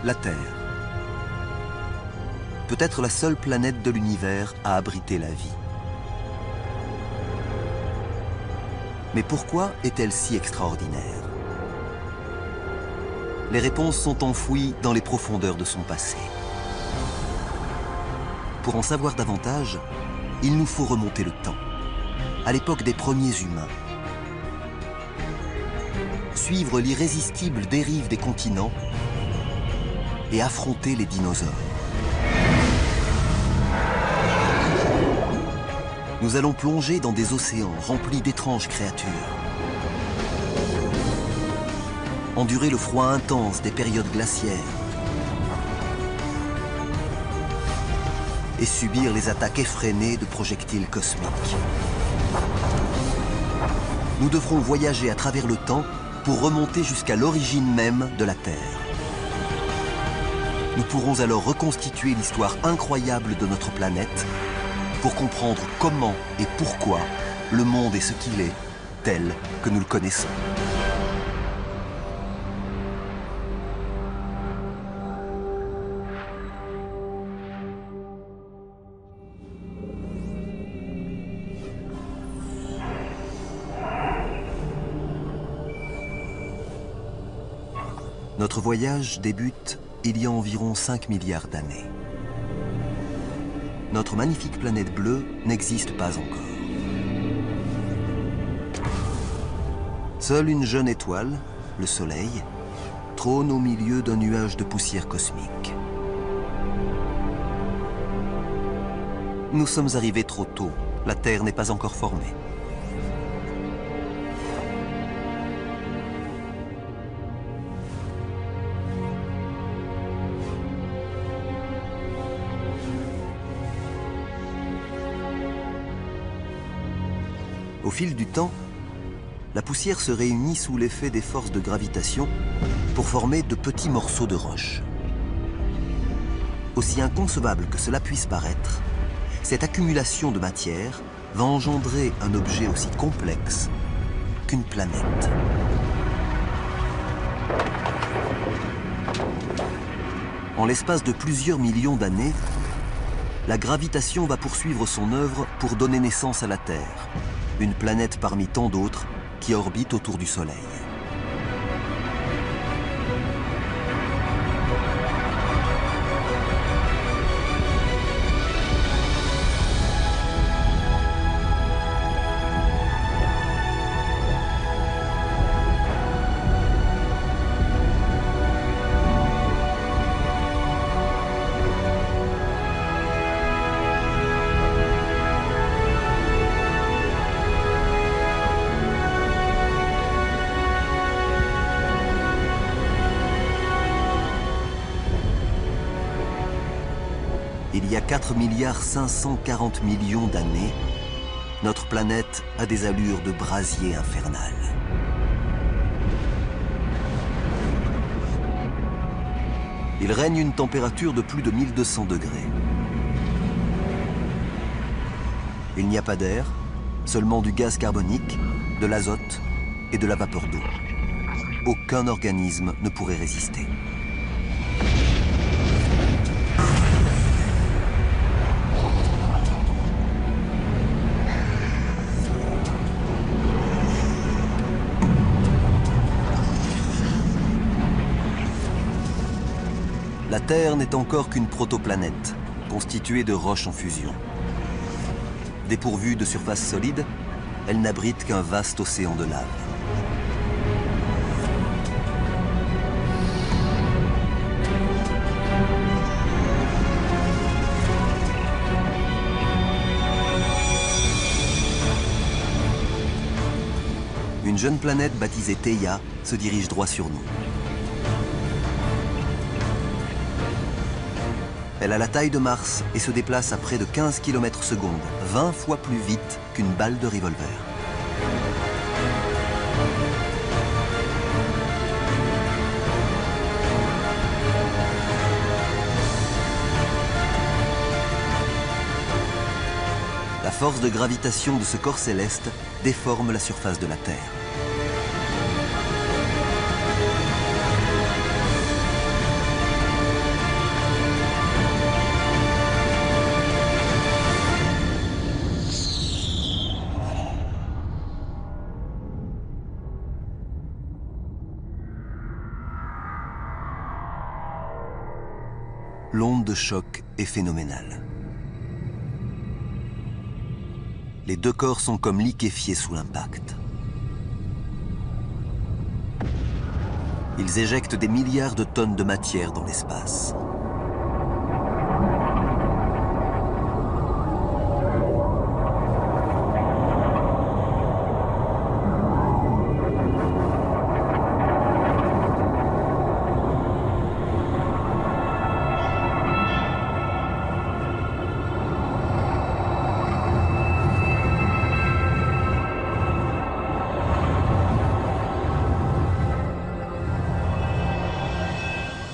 la Terre. Peut-être la seule planète de l'univers à abriter la vie. Mais pourquoi est-elle si extraordinaire? Les réponses sont enfouies dans les profondeurs de son passé. Pour en savoir davantage, il nous faut remonter le temps, à l'époque des premiers humains. Suivre l'irrésistible dérive des continents et affronter les dinosaures. Nous allons plonger dans des océans remplis d'étranges créatures. Endurer le froid intense des périodes glaciaires. Et subir les attaques effrénées de projectiles cosmiques. Nous devrons voyager à travers le temps pour remonter jusqu'à l'origine même de la Terre. Nous pourrons alors reconstituer l'histoire incroyable de notre planète pour comprendre comment et pourquoi le monde est ce qu'il est, tel que nous le connaissons. Notre voyage débute il y a environ 5 milliards d'années. Notre magnifique planète bleue n'existe pas encore. Seule une jeune étoile, le Soleil, trône au milieu d'un nuage de poussière cosmique. Nous sommes arrivés trop tôt. La Terre n'est pas encore formée. Au fil du temps, la poussière se réunit sous l'effet des forces de gravitation pour former de petits morceaux de roche. Aussi inconcevable que cela puisse paraître, cette accumulation de matière va engendrer un objet aussi complexe qu'une planète. En l'espace de plusieurs millions d'années, la gravitation va poursuivre son œuvre pour donner naissance à la Terre, une planète parmi tant d'autres qui orbitent autour du Soleil. Il y a 4,540 milliards d'années, notre planète a des allures de brasier infernal. Il règne une température de plus de 1200 degrés. Il n'y a pas d'air, seulement du gaz carbonique, de l'azote et de la vapeur d'eau. Aucun organisme ne pourrait résister. La Terre n'est encore qu'une protoplanète, constituée de roches en fusion. Dépourvue de surface solide, elle n'abrite qu'un vaste océan de lave. Une jeune planète baptisée Theia se dirige droit sur nous. Elle a la taille de Mars et se déplace à près de 15 km/s, 20 fois plus vite qu'une balle de revolver. La force de gravitation de ce corps céleste déforme la surface de la Terre. l'onde de choc est phénoménale. Les deux corps sont comme liquéfiés sous l'impact. Ils éjectent des milliards de tonnes de matière dans l'espace.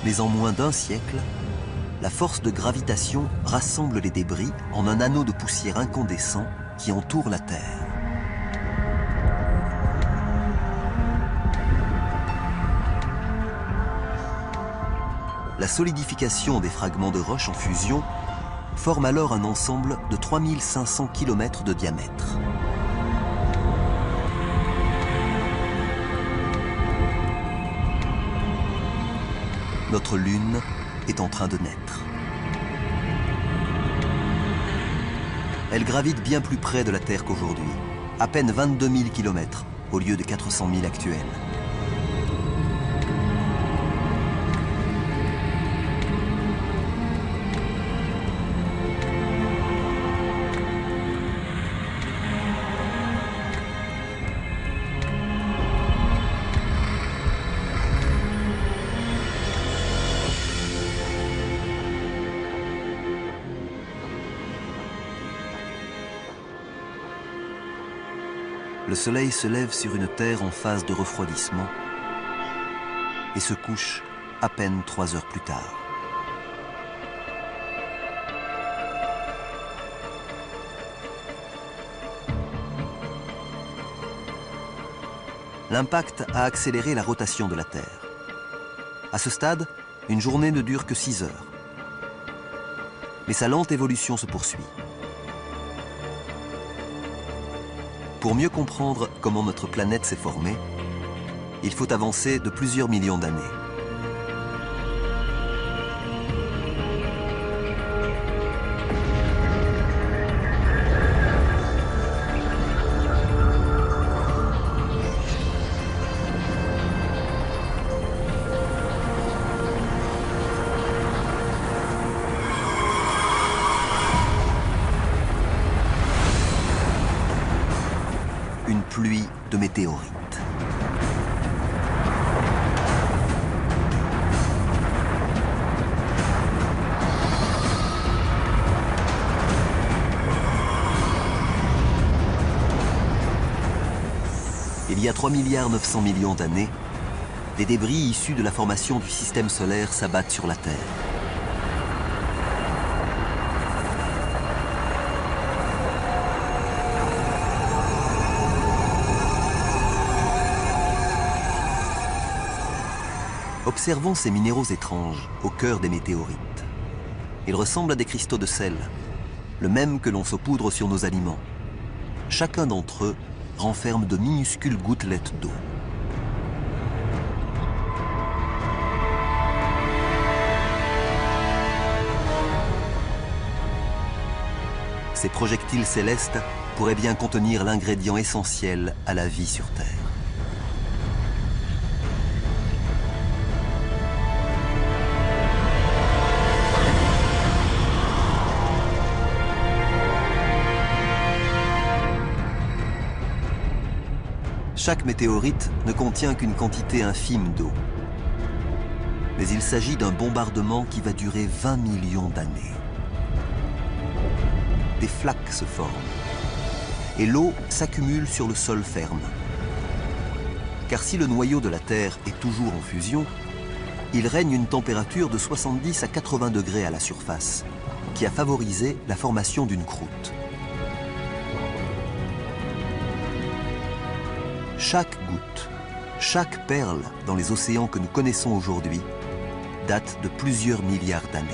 Mais en moins d'un siècle, la force de gravitation rassemble les débris en un anneau de poussière incandescent qui entoure la Terre. La solidification des fragments de roche en fusion forme alors un ensemble de 3500 km de diamètre. Notre Lune est en train de naître. Elle gravite bien plus près de la Terre qu'aujourd'hui, à peine 22 000 km au lieu de 400 000 actuels. Le soleil se lève sur une Terre en phase de refroidissement et se couche à peine 3 heures plus tard. L'impact a accéléré la rotation de la Terre. À ce stade, une journée ne dure que 6 heures. Mais sa lente évolution se poursuit. Pour mieux comprendre comment notre planète s'est formée, il faut avancer de plusieurs millions d'années. Une pluie de météorites. Il y a 3,9 milliards d'années, des débris issus de la formation du système solaire s'abattent sur la Terre. Observons ces minéraux étranges au cœur des météorites. Ils ressemblent à des cristaux de sel, le même que l'on saupoudre sur nos aliments. Chacun d'entre eux renferme de minuscules gouttelettes d'eau. Ces projectiles célestes pourraient bien contenir l'ingrédient essentiel à la vie sur Terre. Chaque météorite ne contient qu'une quantité infime d'eau. Mais il s'agit d'un bombardement qui va durer 20 millions d'années. Des flaques se forment et l'eau s'accumule sur le sol ferme. Car si le noyau de la Terre est toujours en fusion, il règne une température de 70 à 80 degrés à la surface, qui a favorisé la formation d'une croûte. Chaque goutte, chaque perle dans les océans que nous connaissons aujourd'hui date de plusieurs milliards d'années.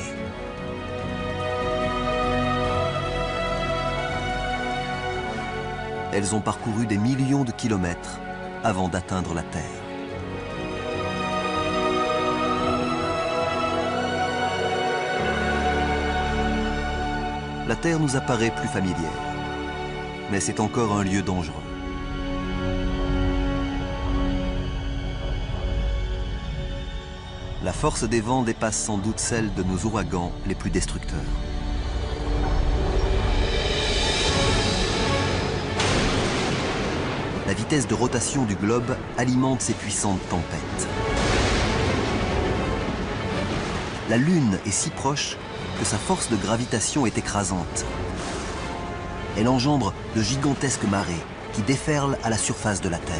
Elles ont parcouru des millions de kilomètres avant d'atteindre la Terre. la Terre nous apparaît plus familière. Mais c'est encore un lieu dangereux. La force des vents dépasse sans doute celle de nos ouragans les plus destructeurs. La vitesse de rotation du globe alimente ces puissantes tempêtes. La Lune est si proche que sa force de gravitation est écrasante. Elle engendre de gigantesques marées qui déferlent à la surface de la Terre.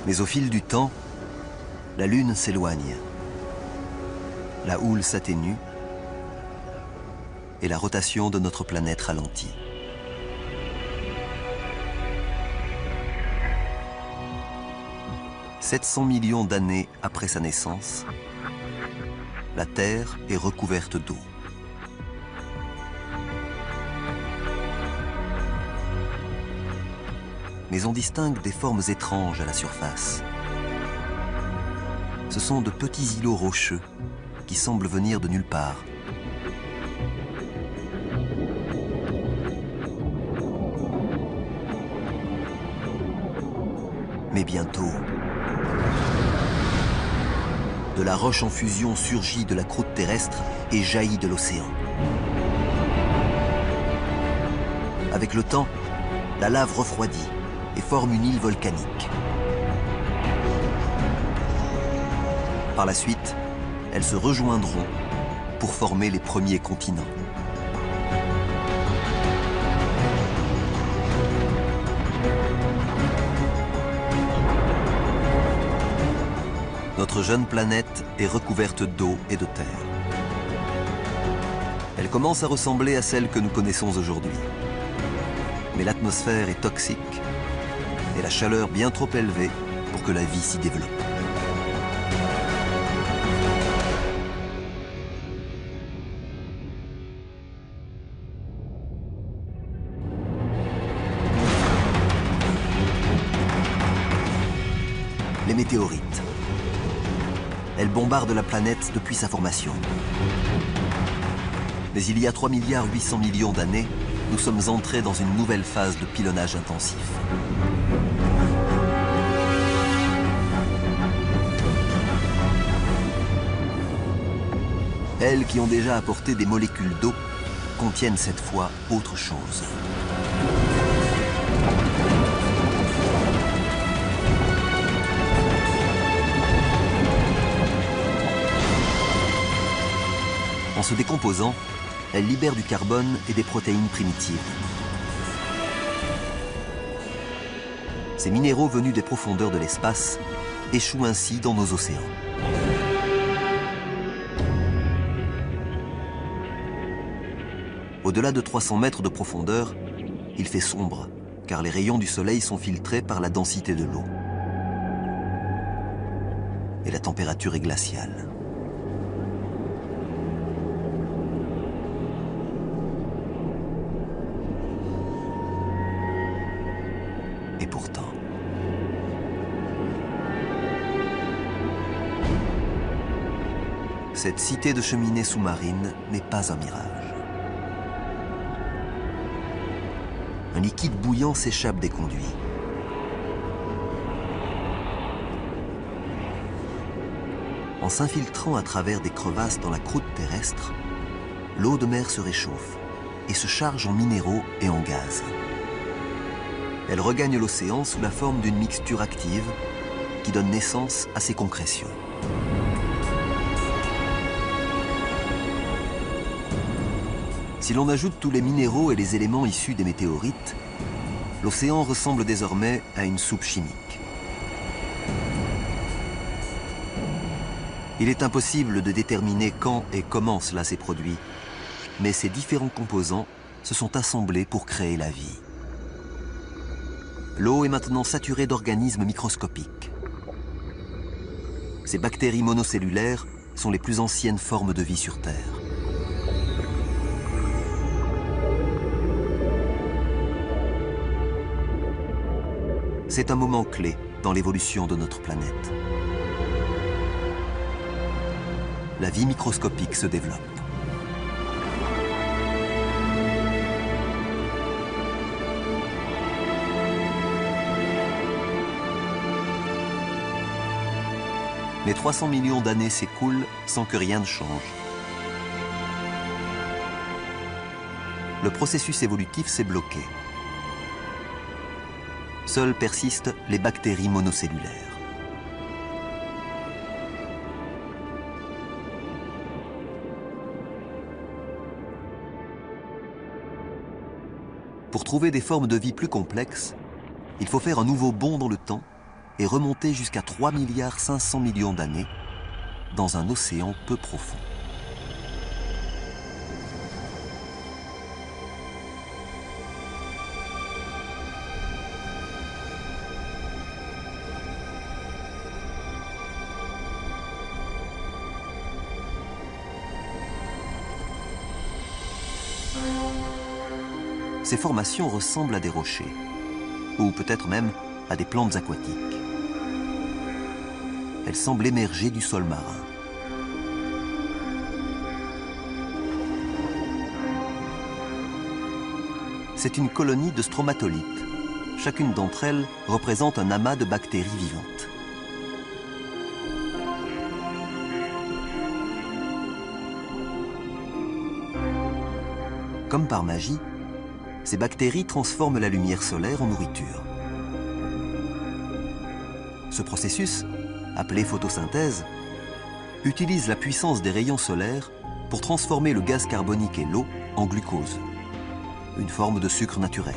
Mais au fil du temps, la Lune s'éloigne, la houle s'atténue et la rotation de notre planète ralentit. « 700 millions d'années après sa naissance, la Terre est recouverte d'eau. Mais on distingue des formes étranges à la surface. Ce sont de petits îlots rocheux qui semblent venir de nulle part. Mais bientôt, de la roche en fusion surgit de la croûte terrestre et jaillit de l'océan. Avec le temps, la lave refroidit et forme une île volcanique. Par la suite, elles se rejoindront pour former les premiers continents. Notre jeune planète est recouverte d'eau et de terre. Elle commence à ressembler à celle que nous connaissons aujourd'hui. Mais l'atmosphère est toxique et la chaleur bien trop élevée pour que la vie s'y développe. Les météorites. Elles bombardent la planète depuis sa formation. Mais il y a 3,8 milliards d'années, nous sommes entrés dans une nouvelle phase de pilonnage intensif. Elles qui ont déjà apporté des molécules d'eau contiennent cette fois autre chose. En se décomposant, elles libèrent du carbone et des protéines primitives. Ces minéraux venus des profondeurs de l'espace échouent ainsi dans nos océans. Au-delà de 300 mètres de profondeur, il fait sombre, car les rayons du soleil sont filtrés par la densité de l'eau. Et la température est glaciale. Et pourtant, cette cité de cheminées sous-marines n'est pas un mirage. Un liquide bouillant s'échappe des conduits. En s'infiltrant à travers des crevasses dans la croûte terrestre, l'eau de mer se réchauffe et se charge en minéraux et en gaz. Elle regagne l'océan sous la forme d'une mixture active qui donne naissance à ces concrétions. Si l'on ajoute tous les minéraux et les éléments issus des météorites, l'océan ressemble désormais à une soupe chimique. Il est impossible de déterminer quand et comment cela s'est produit, mais ces différents composants se sont assemblés pour créer la vie. L'eau est maintenant saturée d'organismes microscopiques. Ces bactéries monocellulaires sont les plus anciennes formes de vie sur Terre. C'est un moment clé dans l'évolution de notre planète. La vie microscopique se développe. Les 300 millions d'années s'écoulent sans que rien ne change. Le processus évolutif s'est bloqué. Seules persistent les bactéries monocellulaires. Pour trouver des formes de vie plus complexes, il faut faire un nouveau bond dans le temps et remonter jusqu'à 3,5 milliards d'années dans un océan peu profond. Ces formations ressemblent à des rochers, ou peut-être même à des plantes aquatiques. Elles semblent émerger du sol marin. C'est une colonie de stromatolites. Chacune d'entre elles représente un amas de bactéries vivantes. Comme par magie, ces bactéries transforment la lumière solaire en nourriture. Ce processus, appelé photosynthèse, utilise la puissance des rayons solaires pour transformer le gaz carbonique et l'eau en glucose, une forme de sucre naturel.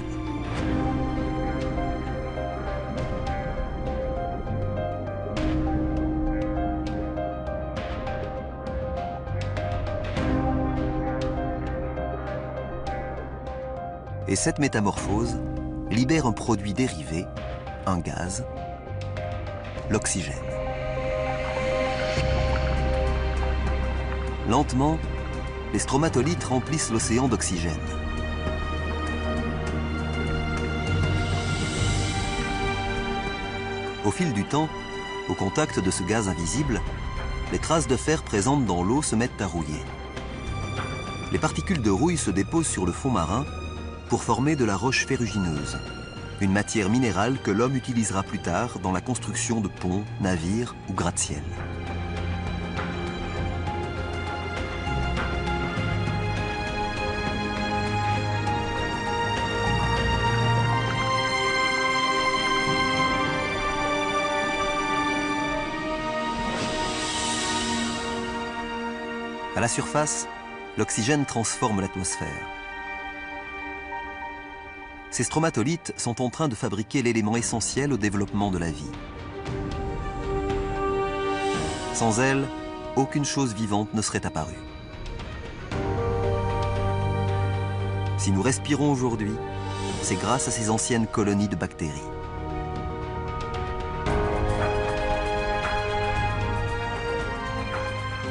Et cette métamorphose libère un produit dérivé, un gaz, l'oxygène. Lentement, les stromatolites remplissent l'océan d'oxygène. Au fil du temps, au contact de ce gaz invisible, les traces de fer présentes dans l'eau se mettent à rouiller. Les particules de rouille se déposent sur le fond marin pour former de la roche ferrugineuse, une matière minérale que l'homme utilisera plus tard dans la construction de ponts, navires ou gratte-ciel. À la surface, l'oxygène transforme l'atmosphère. Ces stromatolites sont en train de fabriquer l'élément essentiel au développement de la vie. Sans elles, aucune chose vivante ne serait apparue. Si nous respirons aujourd'hui, c'est grâce à ces anciennes colonies de bactéries.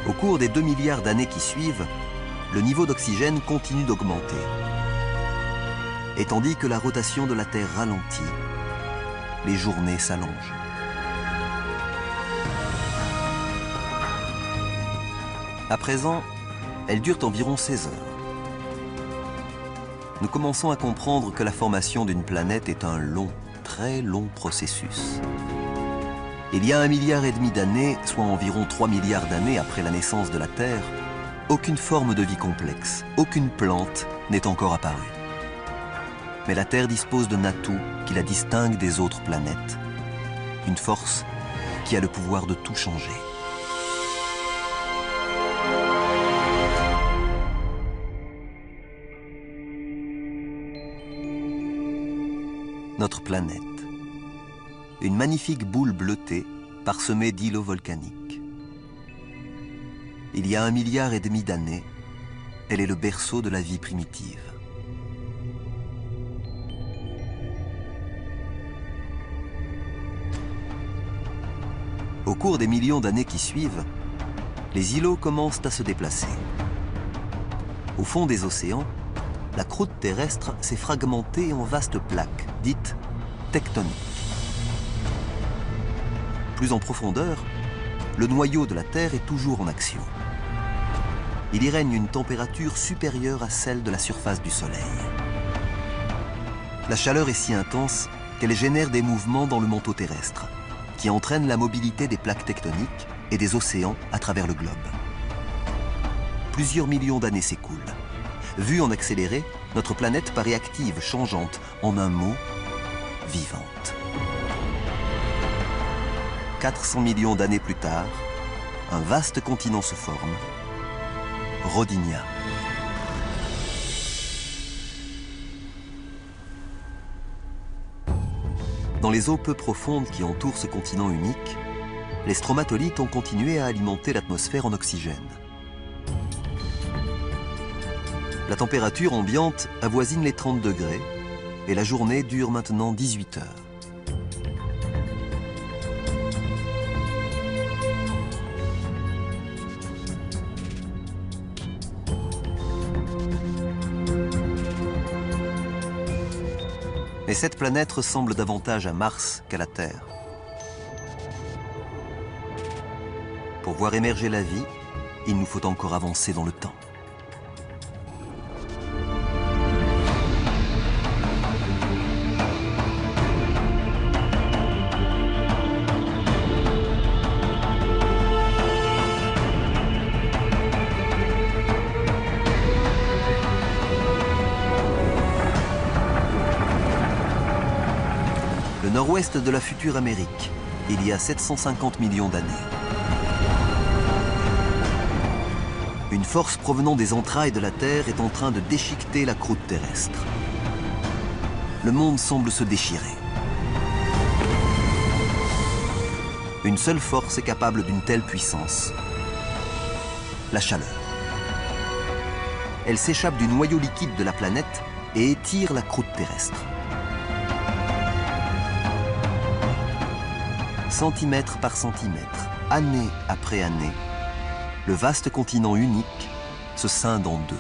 Au cours des 2 milliards d'années qui suivent, le niveau d'oxygène continue d'augmenter. Et tandis que la rotation de la Terre ralentit, les journées s'allongent. À présent, elles durent environ 16 heures. Nous commençons à comprendre que la formation d'une planète est un long, très long processus. Il y a 1,5 milliard d'années, soit environ 3 milliards d'années après la naissance de la Terre, aucune forme de vie complexe, aucune plante n'est encore apparue. Mais la Terre dispose d'un atout qui la distingue des autres planètes. Une force qui a le pouvoir de tout changer. Notre planète. Une magnifique boule bleutée parsemée d'îlots volcaniques. Il y a 1,5 milliard d'années, elle est le berceau de la vie primitive. Au cours des millions d'années qui suivent, les îlots commencent à se déplacer. Au fond des océans, la croûte terrestre s'est fragmentée en vastes plaques, dites tectoniques. Plus en profondeur, le noyau de la Terre est toujours en action. Il y règne une température supérieure à celle de la surface du Soleil. La chaleur est si intense qu'elle génère des mouvements dans le manteau terrestre, qui entraînent la mobilité des plaques tectoniques et des océans à travers le globe. Plusieurs millions d'années s'écoulent. Vue en accéléré, notre planète paraît active, changeante, en un mot, vivante. 400 millions d'années plus tard, un vaste continent se forme, Rodinia. Dans les eaux peu profondes qui entourent ce continent unique, les stromatolites ont continué à alimenter l'atmosphère en oxygène. La température ambiante avoisine les 30 degrés et la journée dure maintenant 18 heures. Mais cette planète ressemble davantage à Mars qu'à la Terre. Pour voir émerger la vie, il nous faut encore avancer dans le temps. Le nord-ouest de la future Amérique, il y a 750 millions d'années. Une force provenant des entrailles de la Terre est en train de déchiqueter la croûte terrestre. Le monde semble se déchirer. Une seule force est capable d'une telle puissance, la chaleur. Elle s'échappe du noyau liquide de la planète et étire la croûte terrestre. Centimètre par centimètre, année après année, le vaste continent unique se scinde en deux.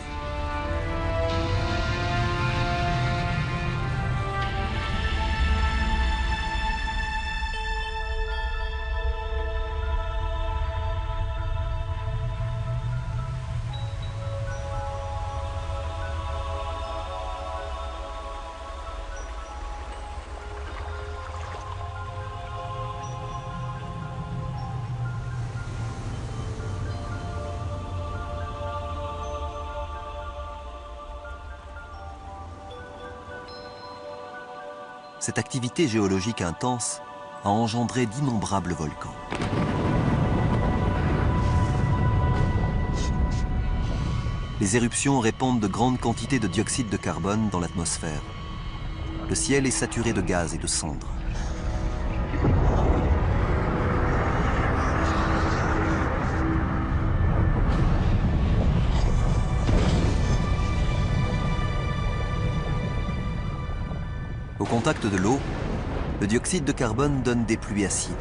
Cette activité géologique intense a engendré d'innombrables volcans. Les éruptions répandent de grandes quantités de dioxyde de carbone dans l'atmosphère. Le ciel est saturé de gaz et de cendres. Au contact de l'eau, le dioxyde de carbone donne des pluies acides.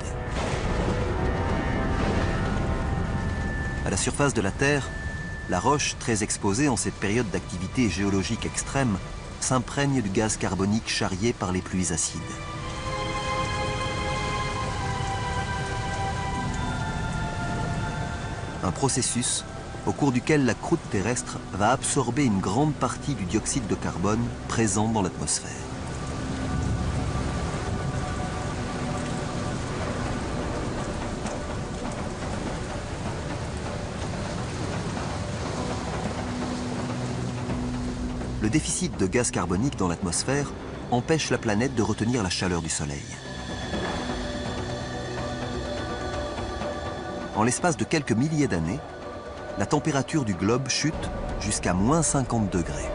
À la surface de la Terre, la roche, très exposée en cette période d'activité géologique extrême, s'imprègne du gaz carbonique charrié par les pluies acides. Un processus au cours duquel la croûte terrestre va absorber une grande partie du dioxyde de carbone présent dans l'atmosphère. Le déficit de gaz carbonique dans l'atmosphère empêche la planète de retenir la chaleur du Soleil. En l'espace de quelques milliers d'années, la température du globe chute jusqu'à moins 50 degrés.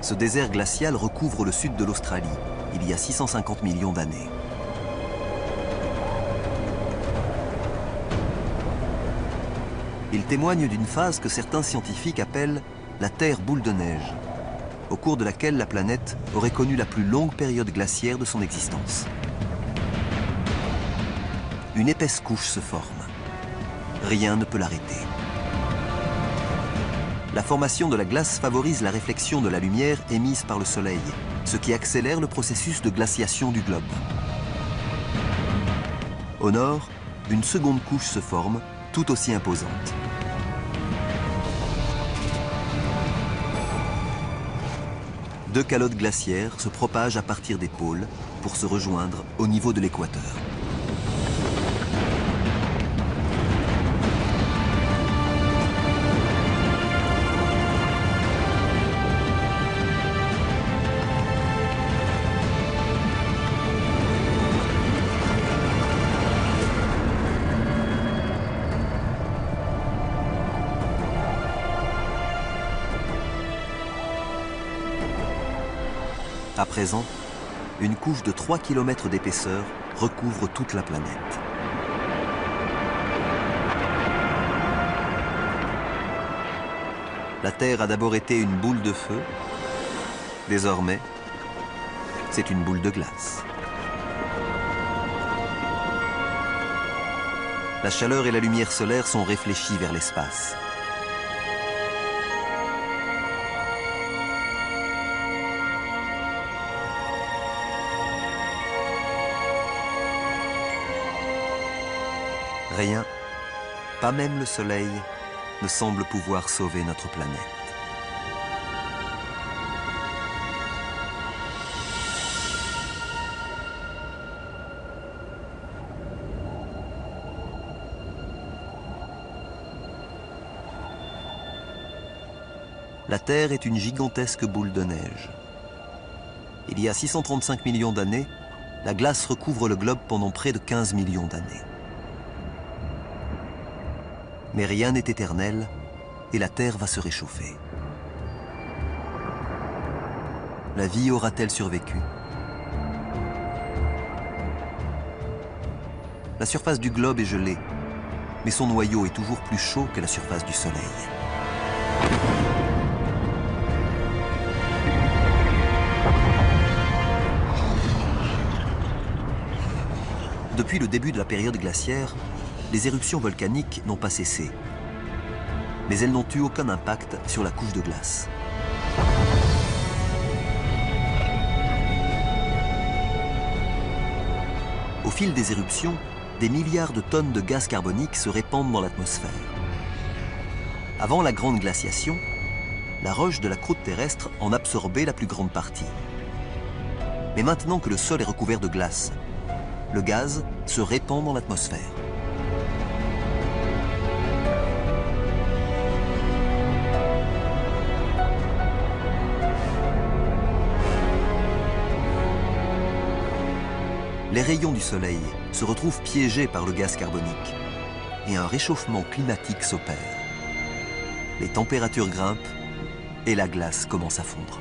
Ce désert glacial recouvre le sud de l'Australie. il y a 650 millions d'années. Il témoigne d'une phase que certains scientifiques appellent la Terre boule de neige, au cours de laquelle la planète aurait connu la plus longue période glaciaire de son existence. Une épaisse couche se forme. Rien ne peut l'arrêter. La formation de la glace favorise la réflexion de la lumière émise par le Soleil, ce qui accélère le processus de glaciation du globe. Au nord, une seconde couche se forme, tout aussi imposante. Deux calottes glaciaires se propagent à partir des pôles pour se rejoindre au niveau de l'équateur. À présent, une couche de 3 km d'épaisseur recouvre toute la planète. La Terre a d'abord été une boule de feu. Désormais, c'est une boule de glace. La chaleur et la lumière solaire sont réfléchies vers l'espace. Rien, pas même le Soleil, ne semble pouvoir sauver notre planète. La Terre est une gigantesque boule de neige. Il y a 635 millions d'années, la glace recouvre le globe pendant près de 15 millions d'années. Mais rien n'est éternel et la Terre va se réchauffer. La vie aura-t-elle survécu? La surface du globe est gelée, mais son noyau est toujours plus chaud que la surface du Soleil. Depuis le début de la période glaciaire, les éruptions volcaniques n'ont pas cessé. Mais elles n'ont eu aucun impact sur la couche de glace. Au fil des éruptions, des milliards de tonnes de gaz carbonique se répandent dans l'atmosphère. Avant la grande glaciation, la roche de la croûte terrestre en absorbait la plus grande partie. Mais maintenant que le sol est recouvert de glace, le gaz se répand dans l'atmosphère. Les rayons du Soleil se retrouvent piégés par le gaz carbonique et un réchauffement climatique s'opère. Les températures grimpent et la glace commence à fondre.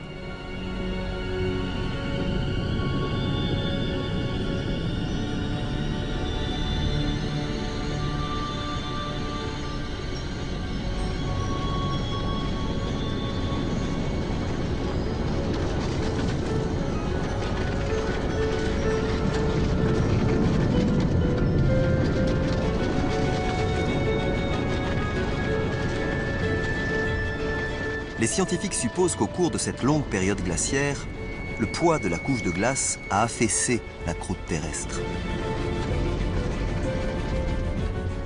Les scientifiques supposent qu'au cours de cette longue période glaciaire, le poids de la couche de glace a affaissé la croûte terrestre.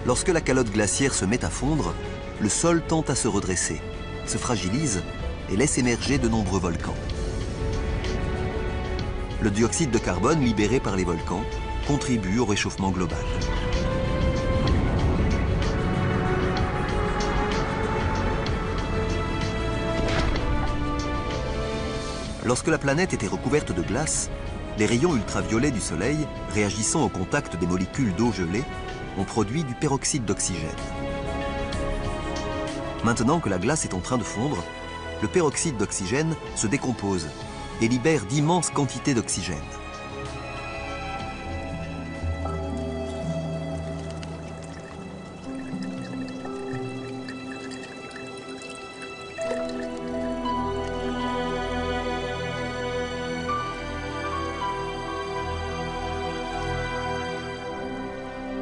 Lorsque la calotte glaciaire se met à fondre, le sol tend à se redresser, se fragilise et laisse émerger de nombreux volcans. Le dioxyde de carbone libéré par les volcans contribue au réchauffement global. Lorsque la planète était recouverte de glace, les rayons ultraviolets du Soleil, réagissant au contact des molécules d'eau gelée, ont produit du peroxyde d'oxygène. Maintenant que la glace est en train de fondre, le peroxyde d'oxygène se décompose et libèrent d'immenses quantités d'oxygène.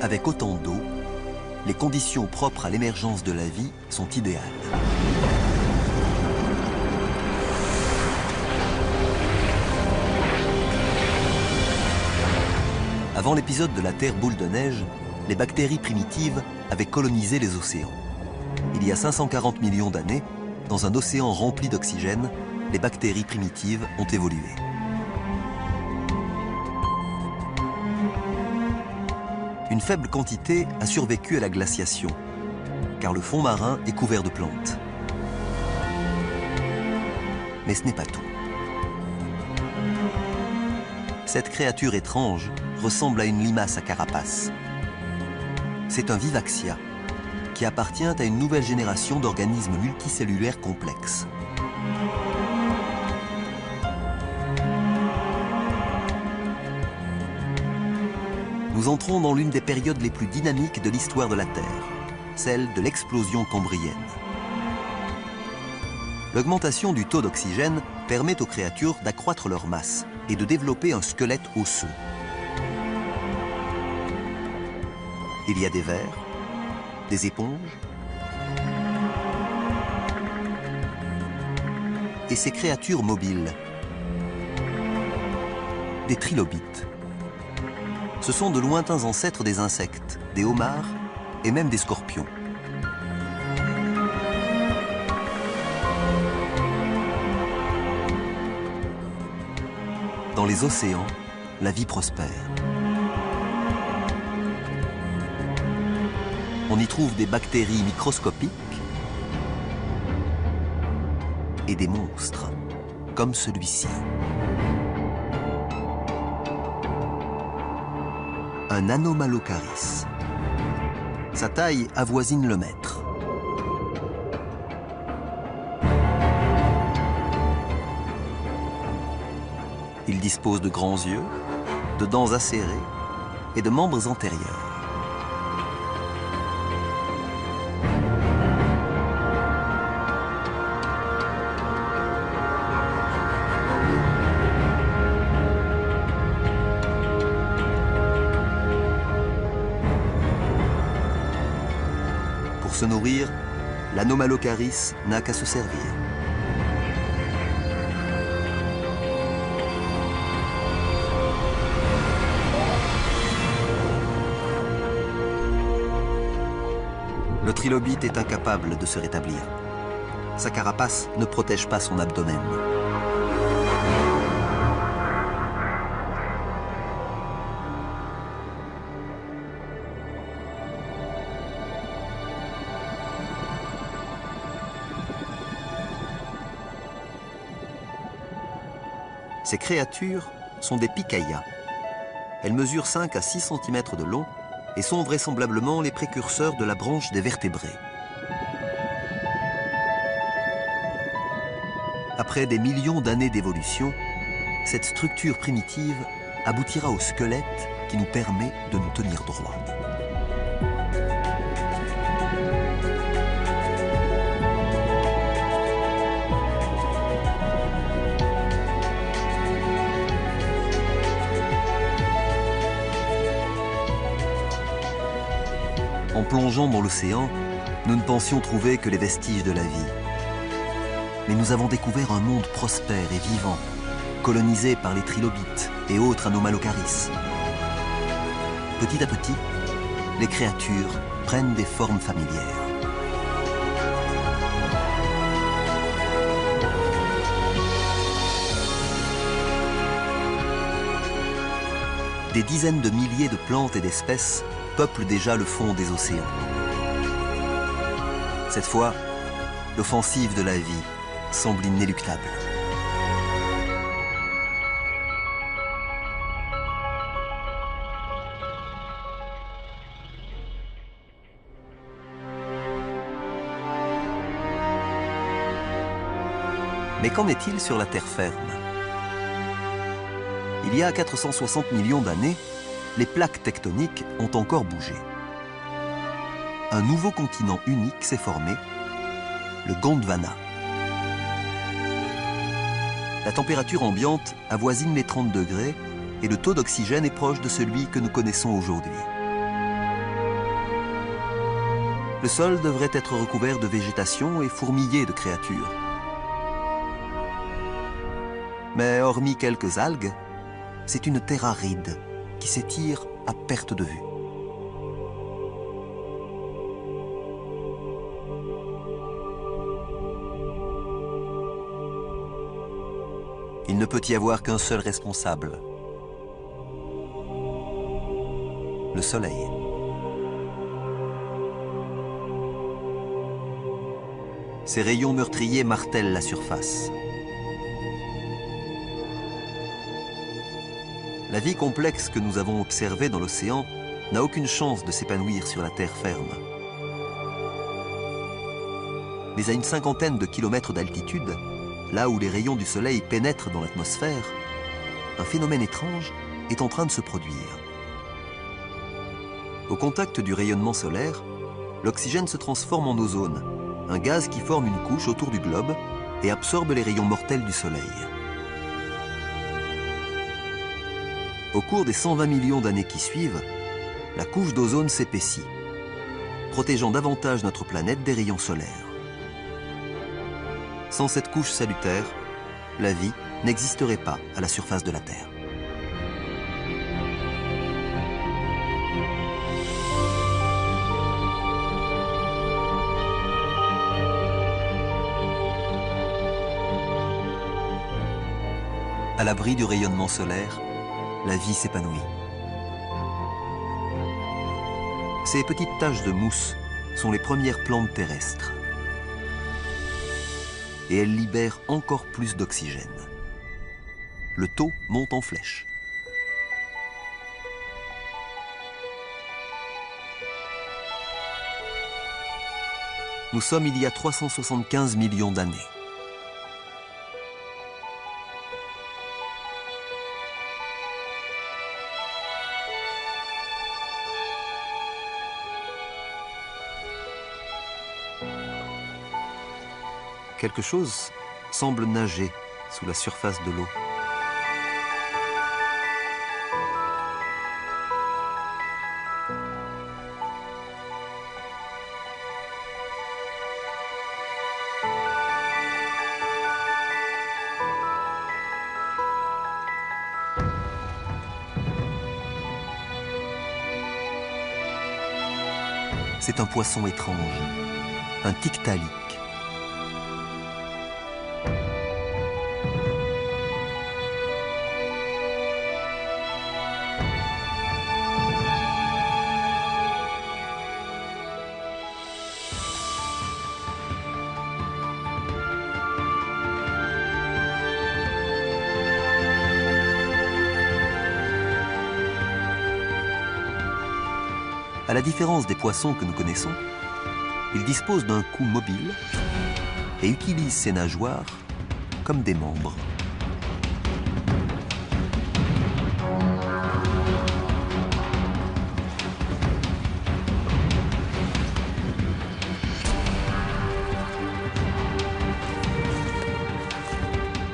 Avec autant d'eau, les conditions propres à l'émergence de la vie sont idéales. Avant l'épisode de la Terre boule de neige, les bactéries primitives avaient colonisé les océans. Il y a 540 millions d'années, dans un océan rempli d'oxygène, les bactéries primitives ont évolué. Une faible quantité a survécu à la glaciation, car le fond marin est couvert de plantes. Mais ce n'est pas tout. Cette créature étrange ressemble à une limace à carapace. C'est un vivaxia, qui appartient à une nouvelle génération d'organismes multicellulaires complexes. Nous entrons dans l'une des périodes les plus dynamiques de l'histoire de la Terre, celle de l'explosion cambrienne. L'augmentation du taux d'oxygène permet aux créatures d'accroître leur masse et de développer un squelette osseux. Il y a des vers, des éponges et ces créatures mobiles, des trilobites. Ce sont de lointains ancêtres des insectes, des homards et même des scorpions. Dans les océans, la vie prospère. On y trouve des bactéries microscopiques et des monstres, comme celui-ci. Un Anomalocaris. Sa taille avoisine le mètre. Il dispose de grands yeux, de dents acérées et de membres antérieurs. Pour se nourrir, l'Anomalocaris n'a qu'à se servir. Le trilobite est incapable de se rétablir. Sa carapace ne protège pas son abdomen. Ces créatures sont des picaillas. Elles mesurent 5 à 6 cm de long et sont vraisemblablement les précurseurs de la branche des vertébrés. Après des millions d'années d'évolution, cette structure primitive aboutira au squelette qui nous permet de nous tenir droit. En plongeant dans l'océan, nous ne pensions trouver que les vestiges de la vie. Mais nous avons découvert un monde prospère et vivant, colonisé par les trilobites et autres Anomalocaris. Petit à petit, les créatures prennent des formes familières. Des dizaines de milliers de plantes et d'espèces peuplent déjà le fond des océans. Cette fois, l'offensive de la vie semble inéluctable. Mais qu'en est-il sur la terre ferme? Il y a 460 millions d'années, les plaques tectoniques ont encore bougé. Un nouveau continent unique s'est formé, le Gondwana. La température ambiante avoisine les 30 degrés et le taux d'oxygène est proche de celui que nous connaissons aujourd'hui. Le sol devrait être recouvert de végétation et fourmillé de créatures. Mais hormis quelques algues, c'est une terre aride qui s'étire à perte de vue. Il ne peut y avoir qu'un seul responsable, le Soleil. Ses rayons meurtriers martèlent la surface. La vie complexe que nous avons observée dans l'océan n'a aucune chance de s'épanouir sur la terre ferme. Mais à une cinquantaine de kilomètres d'altitude, là où les rayons du soleil pénètrent dans l'atmosphère, un phénomène étrange est en train de se produire. Au contact du rayonnement solaire, l'oxygène se transforme en ozone, un gaz qui forme une couche autour du globe et absorbe les rayons mortels du soleil. Au cours des 120 millions d'années qui suivent, la couche d'ozone s'épaissit, protégeant davantage notre planète des rayons solaires. Sans cette couche salutaire, la vie n'existerait pas à la surface de la Terre. À l'abri du rayonnement solaire, la vie s'épanouit. Ces petites taches de mousse sont les premières plantes terrestres. Et elles libèrent encore plus d'oxygène. Le taux monte en flèche. Nous sommes il y a 375 millions d'années. Quelque chose semble nager sous la surface de l'eau. C'est un poisson étrange, un tiktaalik. À la différence des poissons que nous connaissons, il dispose d'un cou mobile et utilise ses nageoires comme des membres.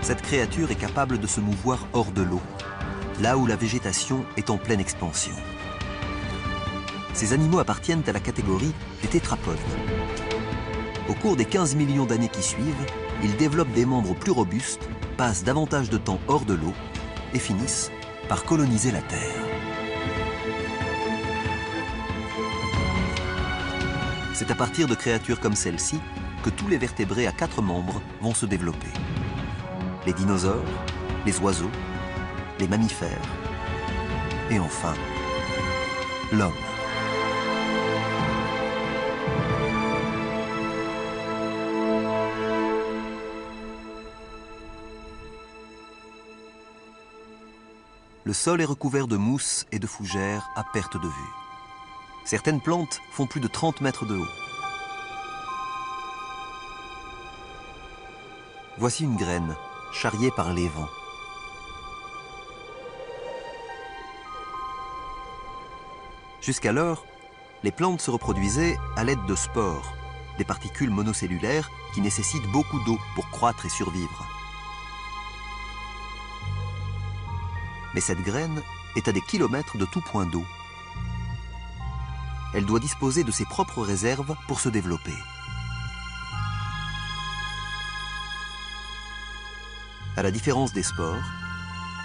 Cette créature est capable de se mouvoir hors de l'eau, là où la végétation est en pleine expansion. Ces animaux appartiennent à la catégorie des tétrapodes. Au cours des 15 millions d'années qui suivent, ils développent des membres plus robustes, passent davantage de temps hors de l'eau et finissent par coloniser la Terre. C'est à partir de créatures comme celle-ci que tous les vertébrés à 4 membres vont se développer. Les dinosaures, les oiseaux, les mammifères et enfin l'homme. Le sol est recouvert de mousse et de fougères à perte de vue. Certaines plantes font plus de 30 mètres de haut. Voici une graine, charriée par les vents. Jusqu'alors, les plantes se reproduisaient à l'aide de spores, des particules monocellulaires qui nécessitent beaucoup d'eau pour croître et survivre. Mais cette graine est à des kilomètres de tout point d'eau. Elle doit disposer de ses propres réserves pour se développer. À la différence des spores,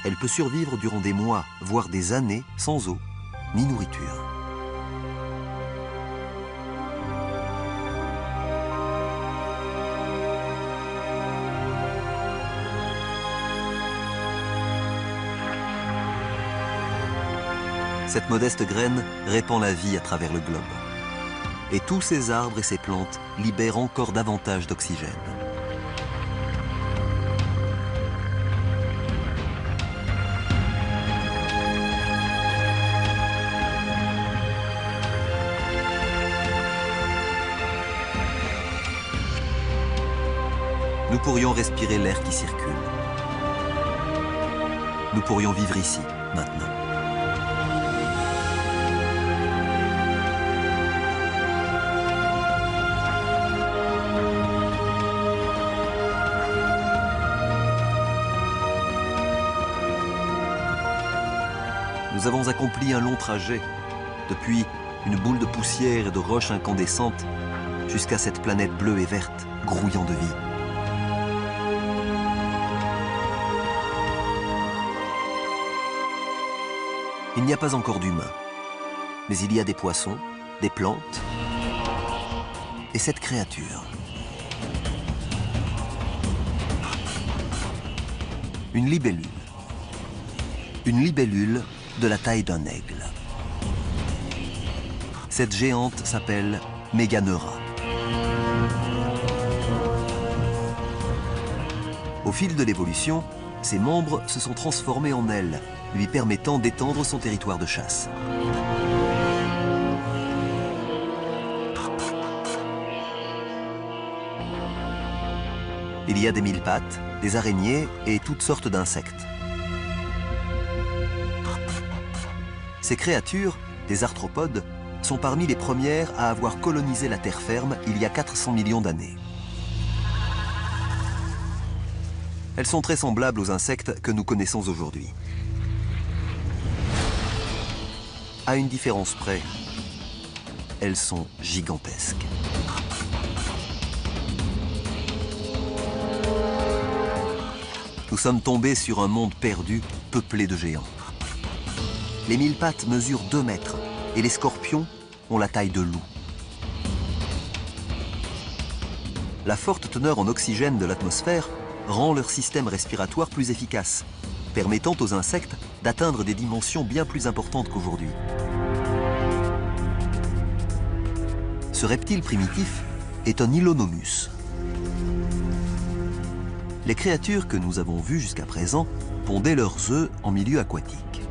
elle peut survivre durant des mois, voire des années, sans eau ni nourriture. Cette modeste graine répand la vie à travers le globe. Et tous ces arbres et ces plantes libèrent encore davantage d'oxygène. Nous pourrions respirer l'air qui circule. Nous pourrions vivre ici, maintenant. Nous avons accompli un long trajet, depuis une boule de poussière et de roches incandescentes jusqu'à cette planète bleue et verte, grouillant de vie. Il n'y a pas encore d'humains, mais il y a des poissons, des plantes et cette créature. Une libellule. Une libellule de la taille d'un aigle. Cette géante s'appelle Meganeura. Au fil de l'évolution, ses membres se sont transformés en ailes, lui permettant d'étendre son territoire de chasse. Il y a des mille-pattes, des araignées et toutes sortes d'insectes. Ces créatures, des arthropodes, sont parmi les premières à avoir colonisé la terre ferme il y a 400 millions d'années. Elles sont très semblables aux insectes que nous connaissons aujourd'hui. À une différence près, elles sont gigantesques. Nous sommes tombés sur un monde perdu, peuplé de géants. Les mille-pattes mesurent 2 mètres et les scorpions ont la taille de loups. La forte teneur en oxygène de l'atmosphère rend leur système respiratoire plus efficace, permettant aux insectes d'atteindre des dimensions bien plus importantes qu'aujourd'hui. Ce reptile primitif est un Hylonomus. Les créatures que nous avons vues jusqu'à présent pondaient leurs œufs en milieu aquatique.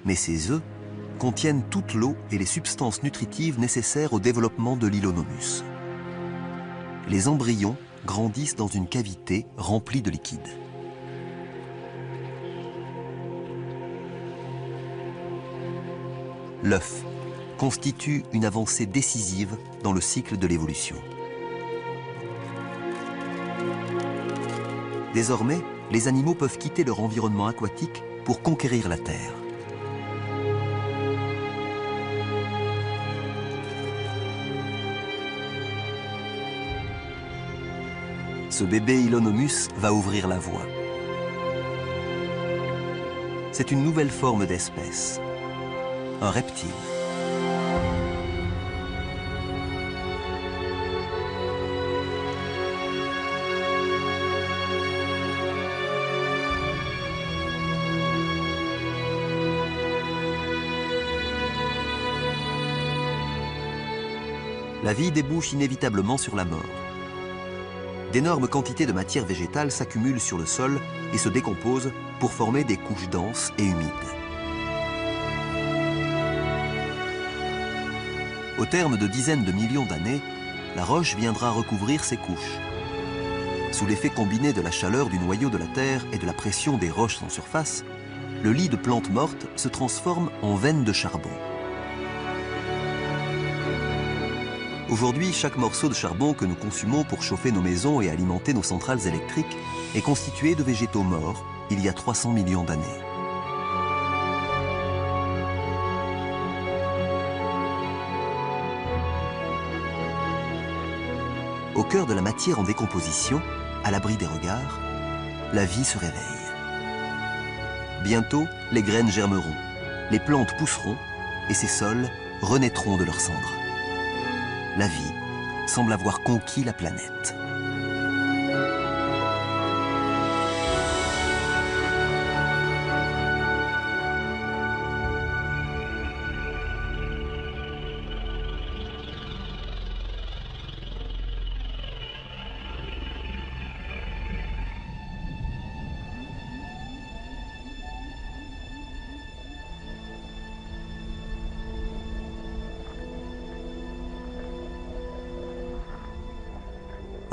Mais ces œufs contiennent toute l'eau et les substances nutritives nécessaires au développement de l'Hylonomus. Les embryons grandissent dans une cavité remplie de liquide. L'œuf constitue une avancée décisive dans le cycle de l'évolution. Désormais, les animaux peuvent quitter leur environnement aquatique pour conquérir la terre. Ce bébé Hylonomus va ouvrir la voie. C'est une nouvelle forme d'espèce, un reptile. La vie débouche inévitablement sur la mort. D'énormes quantités de matière végétale s'accumulent sur le sol et se décomposent pour former des couches denses et humides. Au terme de dizaines de millions d'années, la roche viendra recouvrir ces couches. Sous l'effet combiné de la chaleur du noyau de la Terre et de la pression des roches en surface, le lit de plantes mortes se transforme en veine de charbon. Aujourd'hui, chaque morceau de charbon que nous consumons pour chauffer nos maisons et alimenter nos centrales électriques est constitué de végétaux morts il y a 300 millions d'années. Au cœur de la matière en décomposition, à l'abri des regards, la vie se réveille. Bientôt, les graines germeront, les plantes pousseront et ces sols renaîtront de leurs cendres. La vie semble avoir conquis la planète.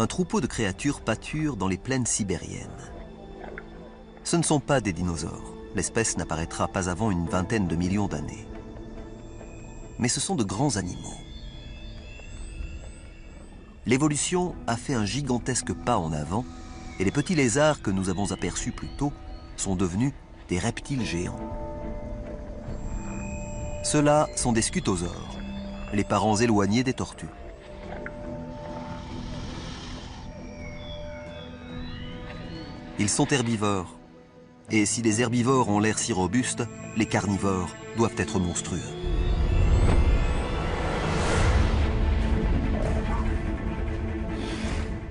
Un troupeau de créatures pâture dans les plaines sibériennes. Ce ne sont pas des dinosaures. L'espèce n'apparaîtra pas avant une vingtaine de millions d'années. Mais ce sont de grands animaux. L'évolution a fait un gigantesque pas en avant et les petits lézards que nous avons aperçus plus tôt sont devenus des reptiles géants. Ceux-là sont des scutosaures, les parents éloignés des tortues. Ils sont herbivores. Et si les herbivores ont l'air si robustes, les carnivores doivent être monstrueux.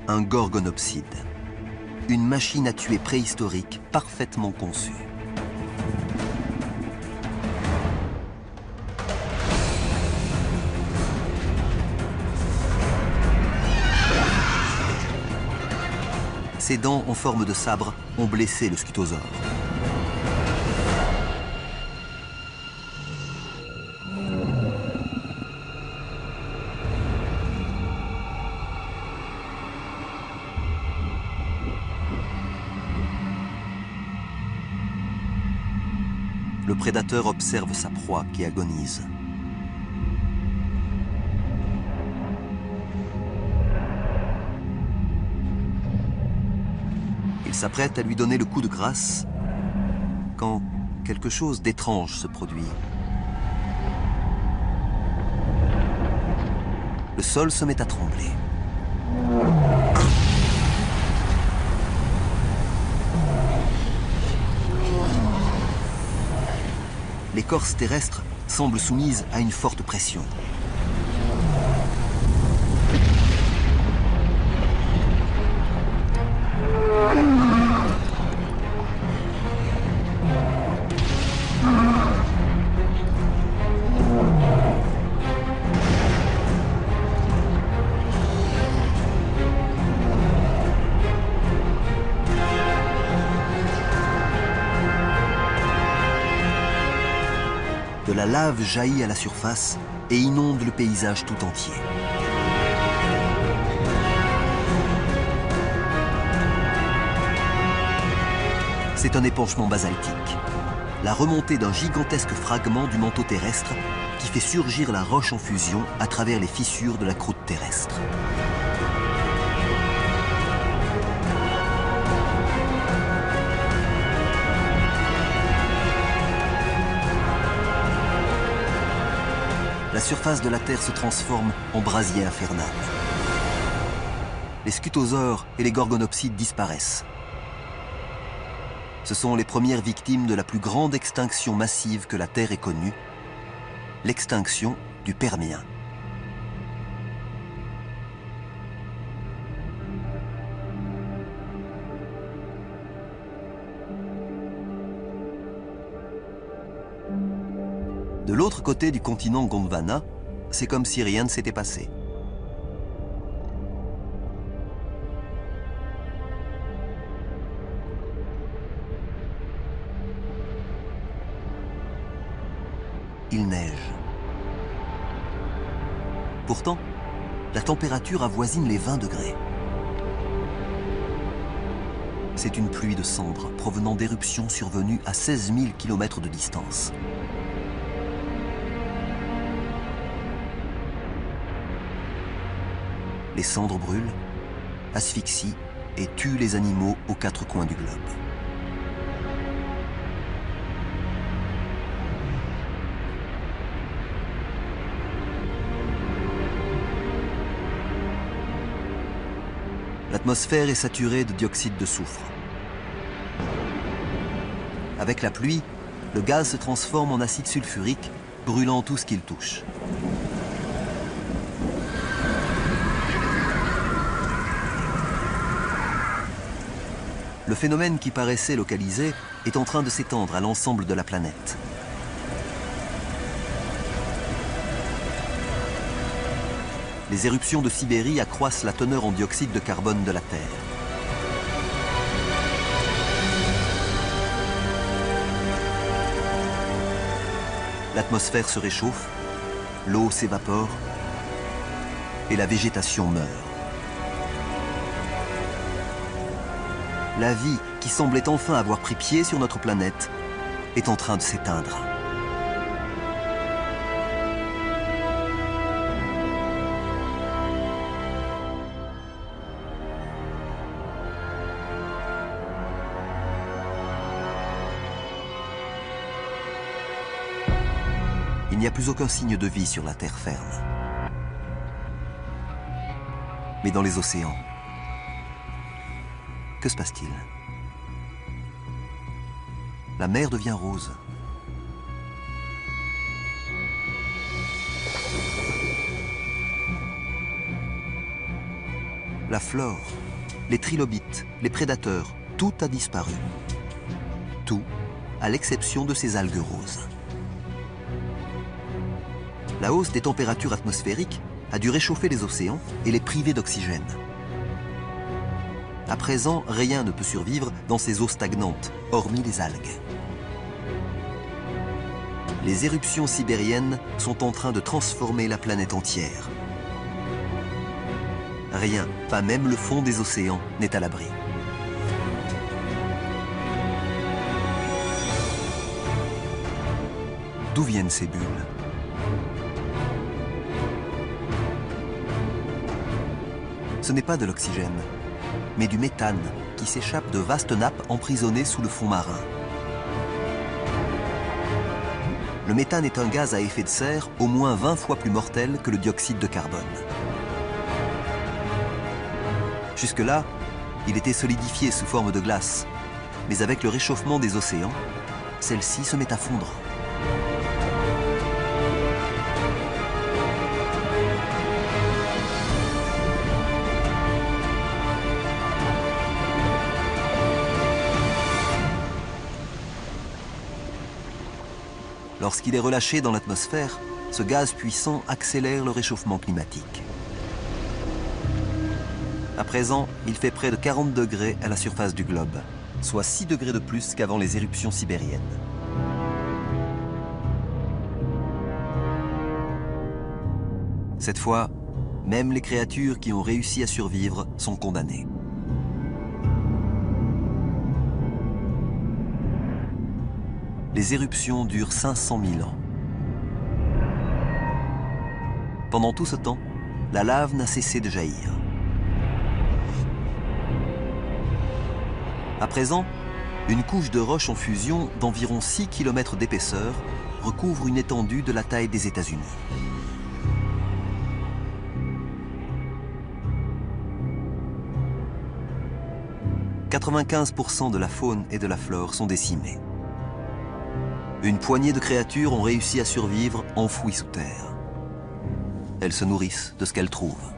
Un gorgonopside. Une machine à tuer préhistorique parfaitement conçue. Ses dents en forme de sabre ont blessé le scutosaure. Le prédateur observe sa proie qui agonise. Il s'apprête à lui donner le coup de grâce quand quelque chose d'étrange se produit. Le sol se met à trembler. L'écorce terrestre semble soumise à une forte pression. De la lave jaillit à la surface et inonde le paysage tout entier. C'est un épanchement basaltique, la remontée d'un gigantesque fragment du manteau terrestre qui fait surgir la roche en fusion à travers les fissures de la croûte terrestre. La surface de la Terre se transforme en brasier infernal. Les scutosaures et les gorgonopsides disparaissent. Ce sont les premières victimes de la plus grande extinction massive que la Terre ait connue, l'extinction du Permien. De l'autre côté du continent Gondwana, c'est comme si rien ne s'était passé. Il neige. Pourtant, la température avoisine les 20 degrés. c'est une pluie de cendres provenant d'éruptions survenues à 16 000 km de distance. Les cendres brûlent, asphyxient et tuent les animaux aux quatre coins du globe. L'atmosphère est saturée de dioxyde de soufre. Avec la pluie, le gaz se transforme en acide sulfurique, brûlant tout ce qu'il touche. Le phénomène qui paraissait localisé est en train de s'étendre à l'ensemble de la planète. Les éruptions de Sibérie accroissent la teneur en dioxyde de carbone de la Terre. L'atmosphère se réchauffe, l'eau s'évapore et la végétation meurt. La vie, qui semblait enfin avoir pris pied sur notre planète, est en train de s'éteindre. Il n'y a plus aucun signe de vie sur la terre ferme. Mais dans les océans, que se passe-t-il? La mer devient rose. La flore, les trilobites, les prédateurs, tout a disparu. Tout, à l'exception de ces algues roses. La hausse des températures atmosphériques a dû réchauffer les océans et les priver d'oxygène. À présent, rien ne peut survivre dans ces eaux stagnantes, hormis les algues. Les éruptions sibériennes sont en train de transformer la planète entière. Rien, pas même le fond des océans, n'est à l'abri. D'où viennent ces bulles? Ce n'est pas de l'oxygène, mais du méthane qui s'échappe de vastes nappes emprisonnées sous le fond marin. Le méthane est un gaz à effet de serre au moins 20 fois plus mortel que le dioxyde de carbone. Jusque-là, il était solidifié sous forme de glace, mais avec le réchauffement des océans, celle-ci se met à fondre. Lorsqu'il est relâché dans l'atmosphère, ce gaz puissant accélère le réchauffement climatique. À présent, il fait près de 40 degrés à la surface du globe, soit 6 degrés de plus qu'avant les éruptions sibériennes. Cette fois, même les créatures qui ont réussi à survivre sont condamnées. Les éruptions durent 500 000 ans. Pendant tout ce temps, la lave n'a cessé de jaillir. À présent, une couche de roches en fusion d'environ 6 km d'épaisseur recouvre une étendue de la taille des États-Unis. « 95% de la faune et de la flore sont décimées. Une poignée de créatures ont réussi à survivre enfouies sous terre. Elles se nourrissent de ce qu'elles trouvent.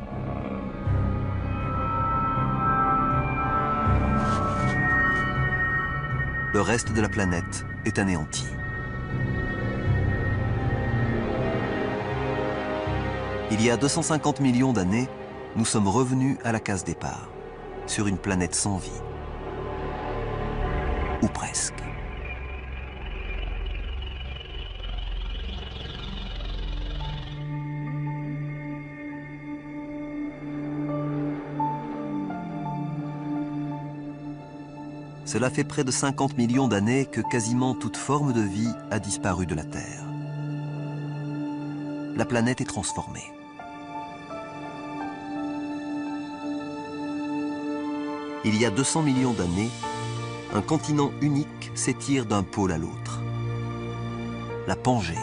Le reste de la planète est anéanti. Il y a 250 millions d'années, nous sommes revenus à la case départ, sur une planète sans vie. Ou presque. Cela fait près de 50 millions d'années que quasiment toute forme de vie a disparu de la Terre. La planète est transformée. Il y a 200 millions d'années, un continent unique s'étire d'un pôle à l'autre. La Pangée.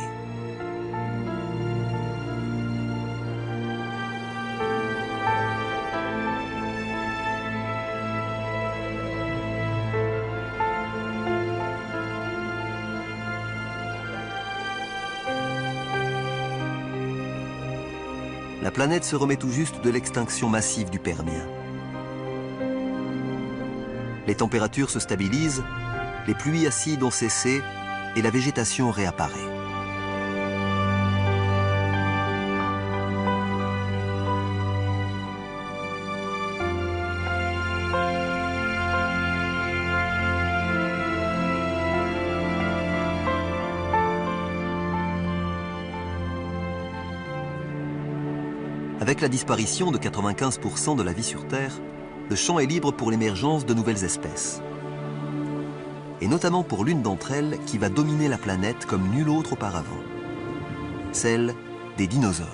La planète se remet tout juste de l'extinction massive du Permien. Les températures se stabilisent, les pluies acides ont cessé et la végétation réapparaît. Avec la disparition de 95% de la vie sur Terre, le champ est libre pour l'émergence de nouvelles espèces. Et notamment pour l'une d'entre elles qui va dominer la planète comme nulle autre auparavant. Celle des dinosaures.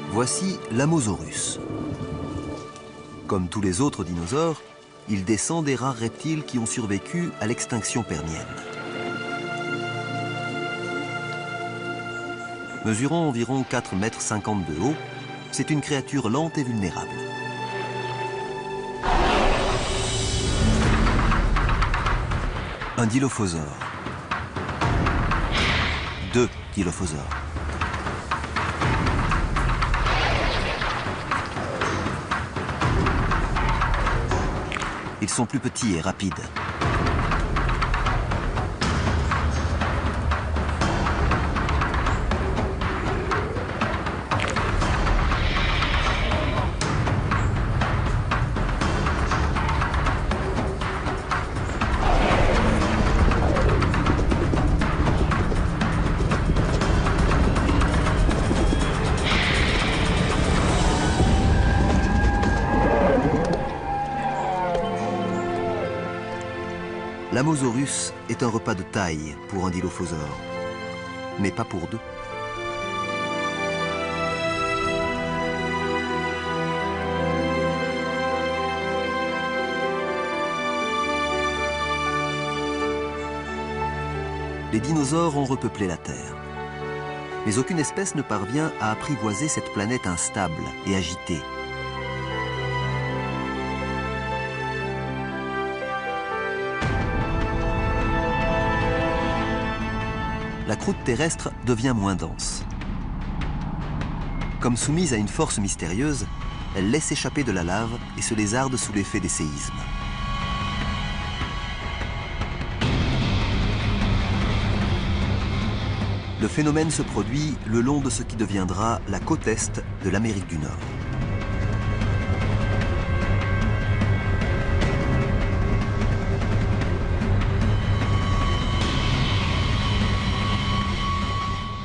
Voici l'Amosaurus. Comme tous les autres dinosaures, il descend des rares reptiles qui ont survécu à l'extinction permienne. Mesurant environ 4,50 m de haut, c'est une créature lente et vulnérable. Un dilophosaure. 2 dilophosaures. Ils sont plus petits et rapides. L'Amosaurus est un repas de taille pour un dilophosaure, mais pas pour deux. Les dinosaures ont repeuplé la Terre. Mais aucune espèce ne parvient à apprivoiser cette planète instable et agitée. La croûte terrestre devient moins dense. Comme soumise à une force mystérieuse, elle laisse échapper de la lave et se lézarde sous l'effet des séismes. Le phénomène se produit le long de ce qui deviendra la côte est de l'Amérique du Nord.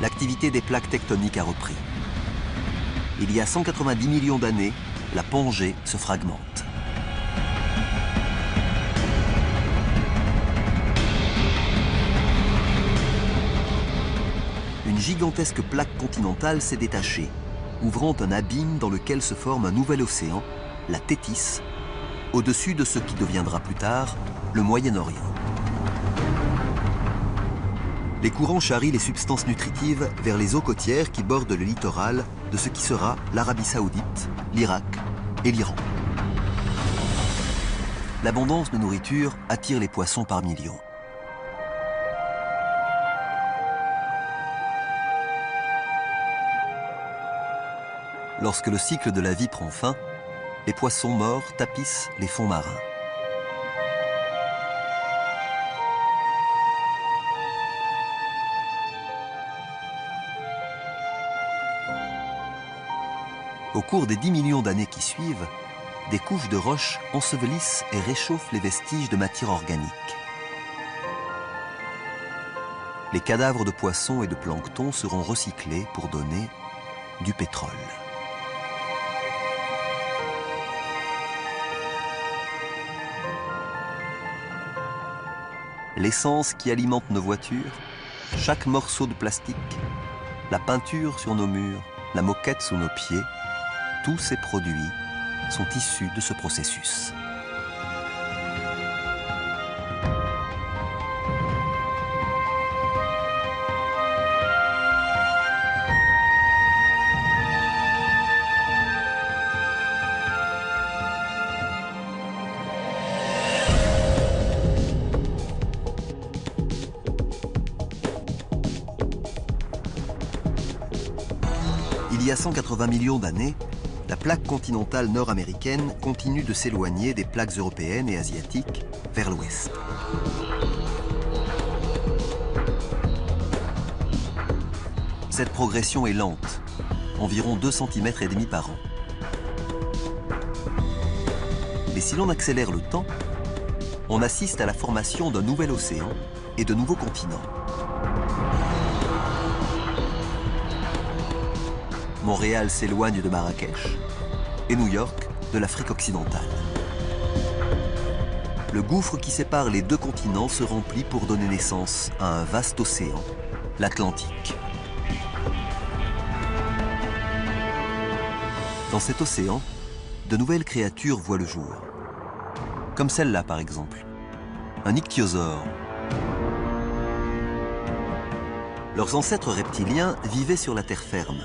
L'activité des plaques tectoniques a repris. Il y a 190 millions d'années, la Pangée se fragmente. Une gigantesque plaque continentale s'est détachée, ouvrant un abîme dans lequel se forme un nouvel océan, la Thétis, au-dessus de ce qui deviendra plus tard le Moyen-Orient. Les courants charrient les substances nutritives vers les eaux côtières qui bordent le littoral de ce qui sera l'Arabie Saoudite, l'Irak et l'Iran. L'abondance de nourriture attire les poissons par millions. Lorsque le cycle de la vie prend fin, les poissons morts tapissent les fonds marins. Au cours des 10 millions d'années qui suivent, des couches de roches ensevelissent et réchauffent les vestiges de matière organique. Les cadavres de poissons et de plancton seront recyclés pour donner du pétrole. l'essence qui alimente nos voitures, chaque morceau de plastique, la peinture sur nos murs, la moquette sous nos pieds, tous ces produits sont issus de ce processus. Il y a 180 millions d'années, la plaque continentale nord-américaine continue de s'éloigner des plaques européennes et asiatiques vers l'ouest. Cette progression est lente, environ 2,5 cm par an. Mais si l'on accélère le temps, on assiste à la formation d'un nouvel océan et de nouveaux continents. Montréal s'éloigne de Marrakech et New York de l'Afrique occidentale. Le gouffre qui sépare les deux continents se remplit pour donner naissance à un vaste océan, l'Atlantique. Dans cet océan, de nouvelles créatures voient le jour. Comme celle-là par exemple, un ichthyosaure. Leurs ancêtres reptiliens vivaient sur la terre ferme.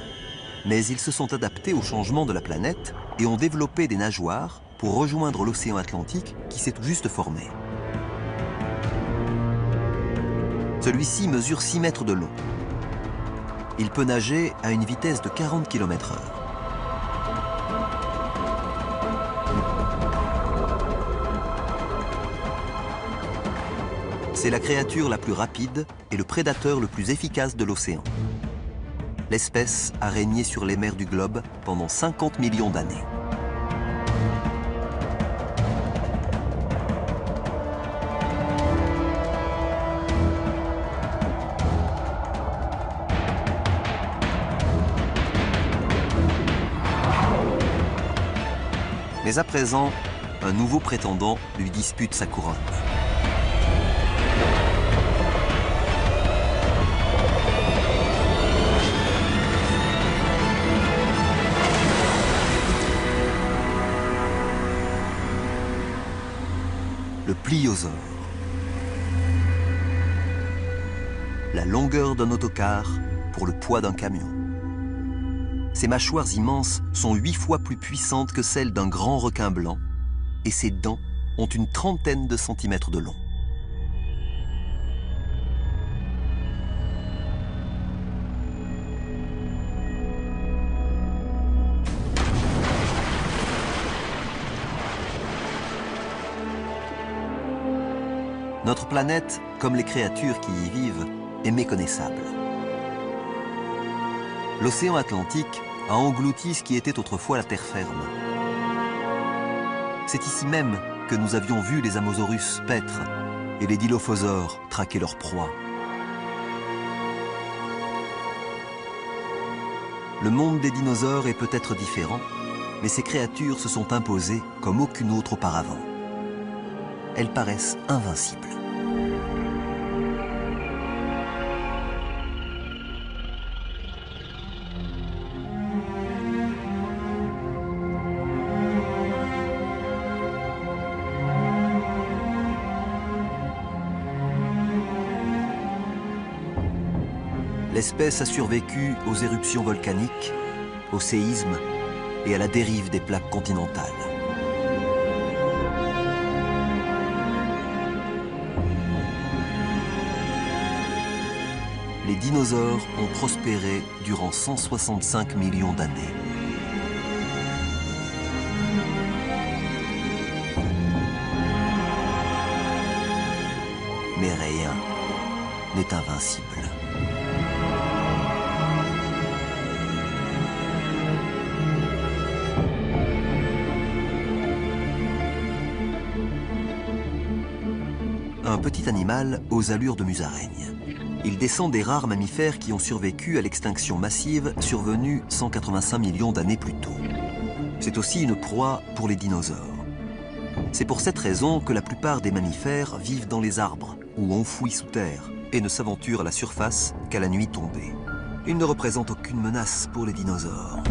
Mais ils se sont adaptés au changement de la planète et ont développé des nageoires pour rejoindre l'océan Atlantique qui s'est tout juste formé. Celui-ci mesure 6 mètres de long. Il peut nager à une vitesse de 40 km/h. C'est la créature la plus rapide et le prédateur le plus efficace de l'océan. L'espèce a régné sur les mers du globe pendant 50 millions d'années. Mais à présent, un nouveau prétendant lui dispute sa couronne. Le pliosaure. La longueur d'un autocar pour le poids d'un camion. Ses mâchoires immenses sont 8 fois plus puissantes que celles d'un grand requin blanc et ses dents ont une trentaine de centimètres de long. Notre planète, comme les créatures qui y vivent, est méconnaissable. L'océan Atlantique a englouti ce qui était autrefois la terre ferme. C'est ici même que nous avions vu les Amosaurus paître et les Dilophosaures traquer leur proie. Le monde des dinosaures est peut-être différent, mais ces créatures se sont imposées comme aucune autre auparavant. Elles paraissent invincibles. L'espèce a survécu aux éruptions volcaniques, aux séismes et à la dérive des plaques continentales. Les dinosaures ont prospéré durant 165 millions d'années. Mais rien n'est invincible. Un petit animal aux allures de musaraigne. Il descend des rares mammifères qui ont survécu à l'extinction massive survenue 185 millions d'années plus tôt. C'est aussi une proie pour les dinosaures. C'est pour cette raison que la plupart des mammifères vivent dans les arbres ou enfouis sous terre et ne s'aventurent à la surface qu'à la nuit tombée. Ils ne représentent aucune menace pour les dinosaures.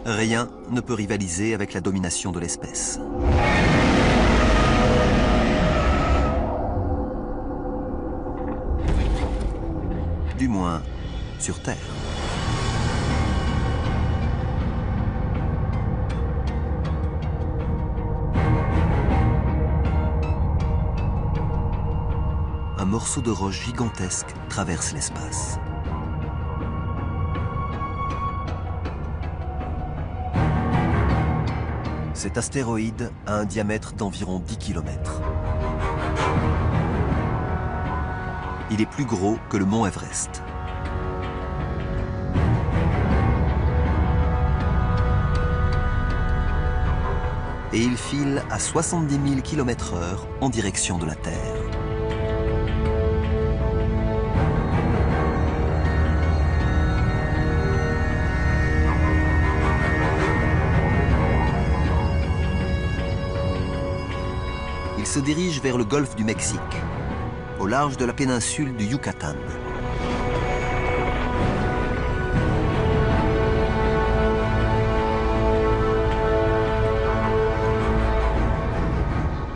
Rien ne peut rivaliser avec la domination de l'espèce. Du moins, sur Terre. Un morceau de roche gigantesque traverse l'espace. Cet astéroïde a un diamètre d'environ 10 km. Il est plus gros que le mont Everest. Et il file à 70 000 km/h en direction de la Terre. Il se dirige vers le golfe du Mexique, au large de la péninsule du Yucatan.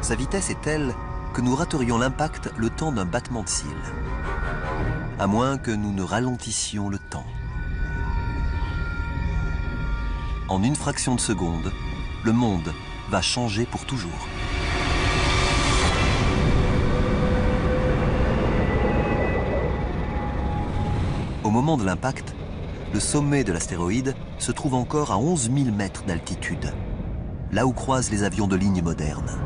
Sa vitesse est telle que nous raterions l'impact le temps d'un battement de cils, à moins que nous ne ralentissions le temps. En une fraction de seconde, le monde va changer pour toujours. Au moment de l'impact, le sommet de l'astéroïde se trouve encore à 11 000 mètres d'altitude, là où croisent les avions de ligne modernes.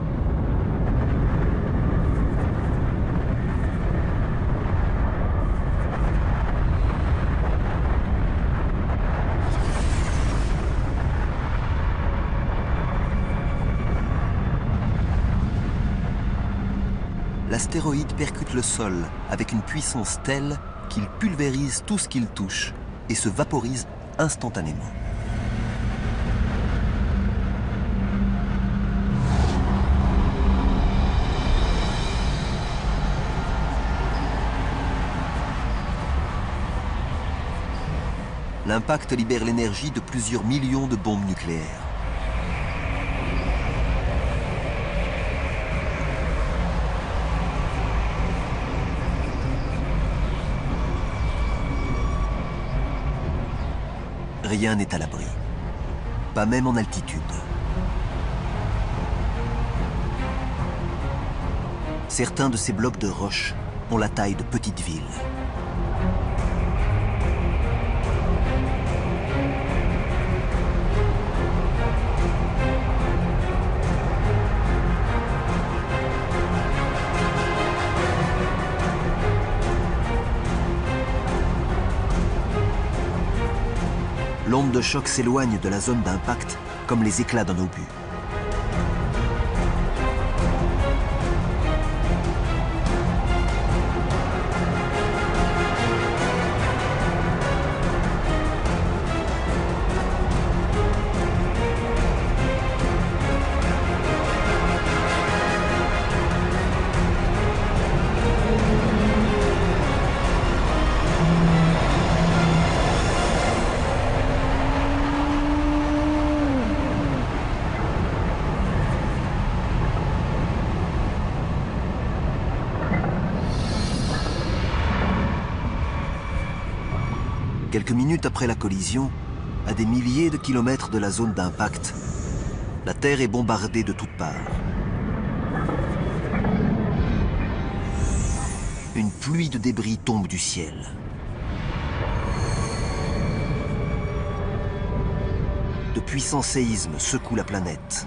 L'astéroïde percute le sol avec une puissance telle qu'il pulvérise tout ce qu'il touche et se vaporise instantanément. L'impact libère l'énergie de plusieurs millions de bombes nucléaires. Rien n'est à l'abri, pas même en altitude. Certains de ces blocs de roche ont la taille de petites villes. L'onde de choc s'éloigne de la zone d'impact comme les éclats d'un obus. Quelques minutes après la collision, à des milliers de kilomètres de la zone d'impact, la Terre est bombardée de toutes parts. Une pluie de débris tombe du ciel. De puissants séismes secouent la planète.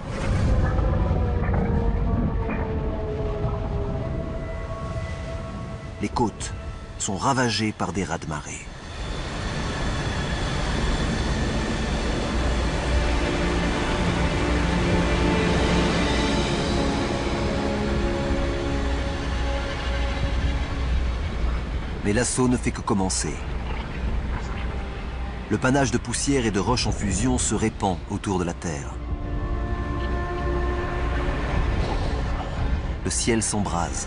Les côtes sont ravagées par des raz-de-marée. Mais l'assaut ne fait que commencer. Le panache de poussière et de roches en fusion se répand autour de la Terre. Le ciel s'embrase.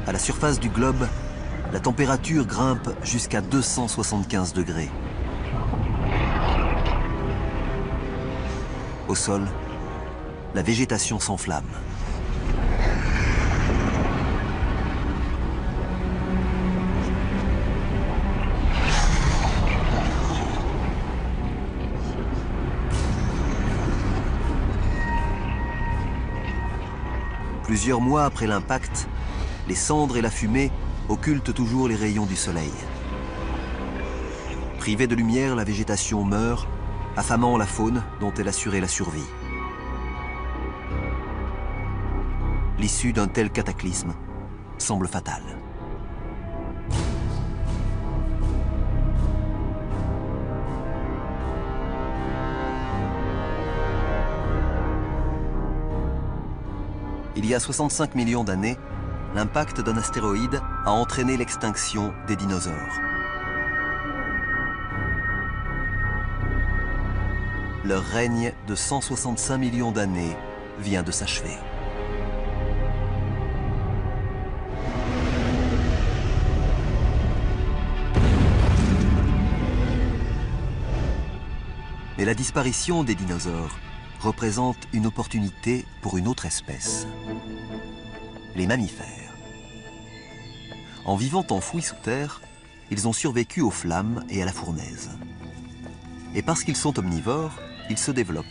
À la surface du globe, la température grimpe jusqu'à 275 degrés. Au sol, la végétation s'enflamme. Plusieurs mois après l'impact, les cendres et la fumée occultent toujours les rayons du soleil. Privée de lumière, la végétation meurt, affamant la faune dont elle assurait la survie. L'issue d'un tel cataclysme semble fatale. Il y a 65 millions d'années, l'impact d'un astéroïde a entraîné l'extinction des dinosaures. Leur règne de 165 millions d'années vient de s'achever. Mais la disparition des dinosaures représente une opportunité pour une autre espèce, les mammifères. En vivant enfouis sous terre, ils ont survécu aux flammes et à la fournaise. Et parce qu'ils sont omnivores, ils se développent,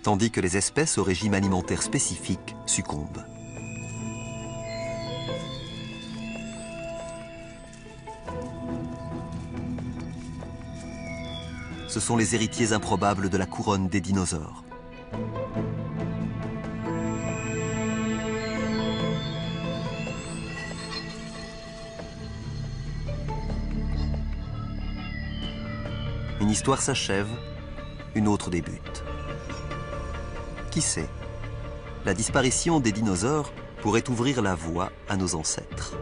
tandis que les espèces au régime alimentaire spécifique succombent. Ce sont les héritiers improbables de la couronne des dinosaures. Une histoire s'achève, une autre débute. Qui sait, la disparition des dinosaures pourrait ouvrir la voie à nos ancêtres.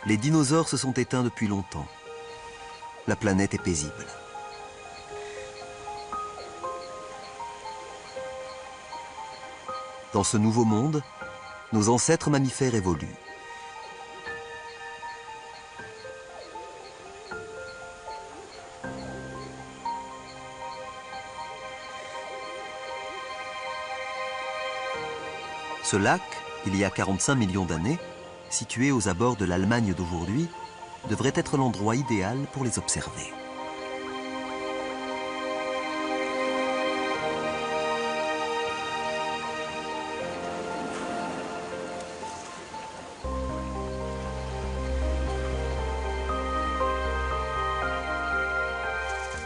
Les dinosaures se sont éteints depuis longtemps. La planète est paisible. Dans ce nouveau monde, nos ancêtres mammifères évoluent. Ce lac, il y a 45 millions d'années, situé aux abords de l'Allemagne d'aujourd'hui, devrait être l'endroit idéal pour les observer.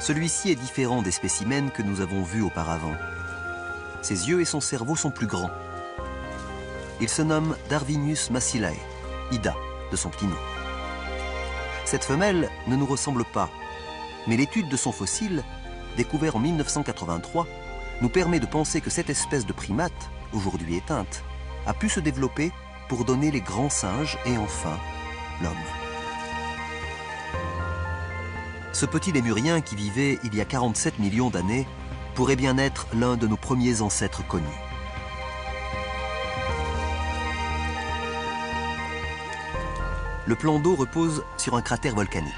Celui-ci est différent des spécimens que nous avons vus auparavant. Ses yeux et son cerveau sont plus grands. Il se nomme Darwinius massilae, Ida, de son petit nom. Cette femelle ne nous ressemble pas, mais l'étude de son fossile, découvert en 1983, nous permet de penser que cette espèce de primate, aujourd'hui éteinte, a pu se développer pour donner les grands singes et enfin l'homme. Ce petit lémurien qui vivait il y a 47 millions d'années pourrait bien être l'un de nos premiers ancêtres connus. Le plan d'eau repose sur un cratère volcanique.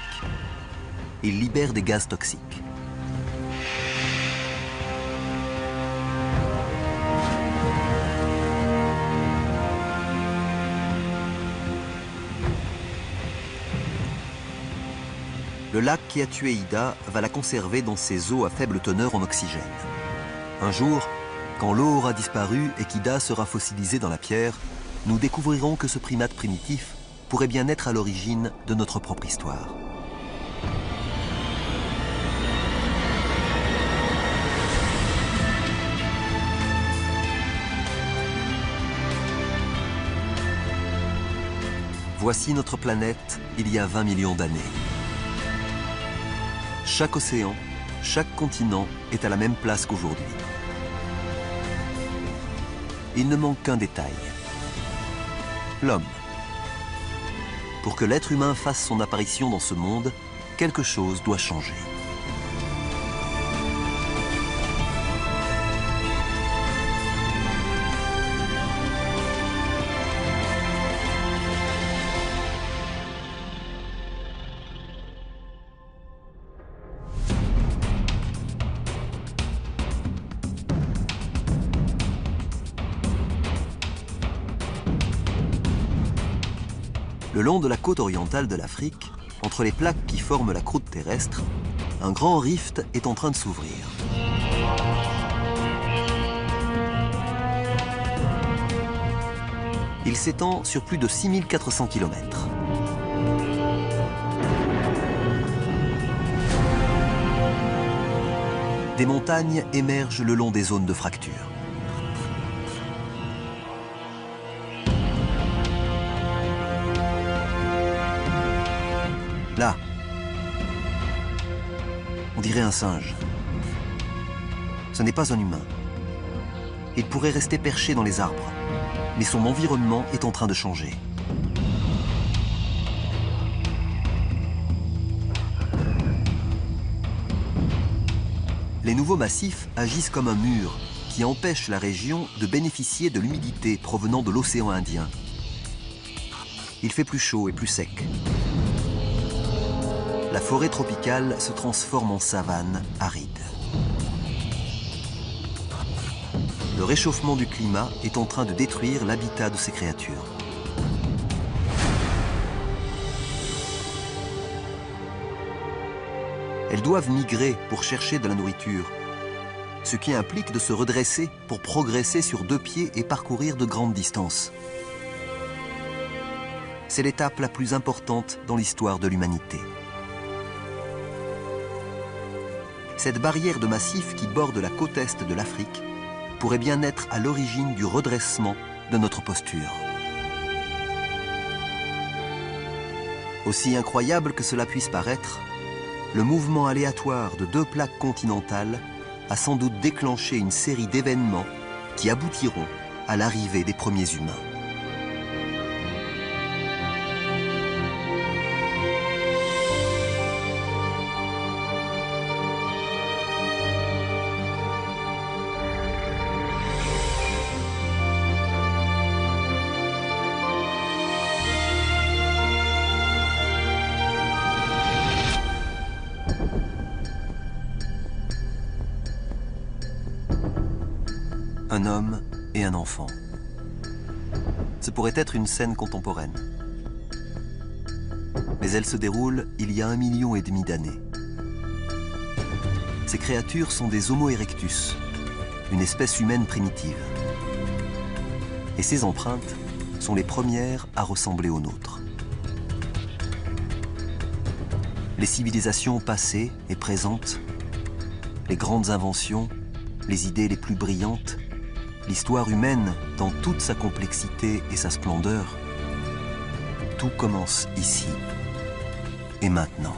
Il libère des gaz toxiques. Le lac qui a tué Ida va la conserver dans ses eaux à faible teneur en oxygène. Un jour, quand l'eau aura disparu et qu'Ida sera fossilisée dans la pierre, nous découvrirons que ce primate primitif pourrait bien être à l'origine de notre propre histoire. Voici notre planète il y a 20 millions d'années. Chaque océan, chaque continent est à la même place qu'aujourd'hui. Il ne manque qu'un détail. L'homme. Pour que l'être humain fasse son apparition dans ce monde, quelque chose doit changer. Le long de la côte orientale de l'Afrique, entre les plaques qui forment la croûte terrestre, un grand rift est en train de s'ouvrir. Il s'étend sur plus de 6400 km. Des montagnes émergent le long des zones de fracture. Là, on dirait un singe. Ce n'est pas un humain. Il pourrait rester perché dans les arbres, mais son environnement est en train de changer. Les nouveaux massifs agissent comme un mur qui empêche la région de bénéficier de l'humidité provenant de l'océan Indien. Il fait plus chaud et plus sec. La forêt tropicale se transforme en savane aride. Le réchauffement du climat est en train de détruire l'habitat de ces créatures. Elles doivent migrer pour chercher de la nourriture, ce qui implique de se redresser pour progresser sur deux pieds et parcourir de grandes distances. C'est l'étape la plus importante dans l'histoire de l'humanité. Cette barrière de massifs qui borde la côte est de l'Afrique pourrait bien être à l'origine du redressement de notre posture. Aussi incroyable que cela puisse paraître, le mouvement aléatoire de deux plaques continentales a sans doute déclenché une série d'événements qui aboutiront à l'arrivée des premiers humains. Un homme et un enfant. Ce pourrait être une scène contemporaine. Mais elle se déroule il y a 1,5 million d'années. Ces créatures sont des Homo erectus, une espèce humaine primitive. Et ces empreintes sont les premières à ressembler aux nôtres. Les civilisations passées et présentes, les grandes inventions, les idées les plus brillantes, l'histoire humaine dans toute sa complexité et sa splendeur, tout commence ici et maintenant.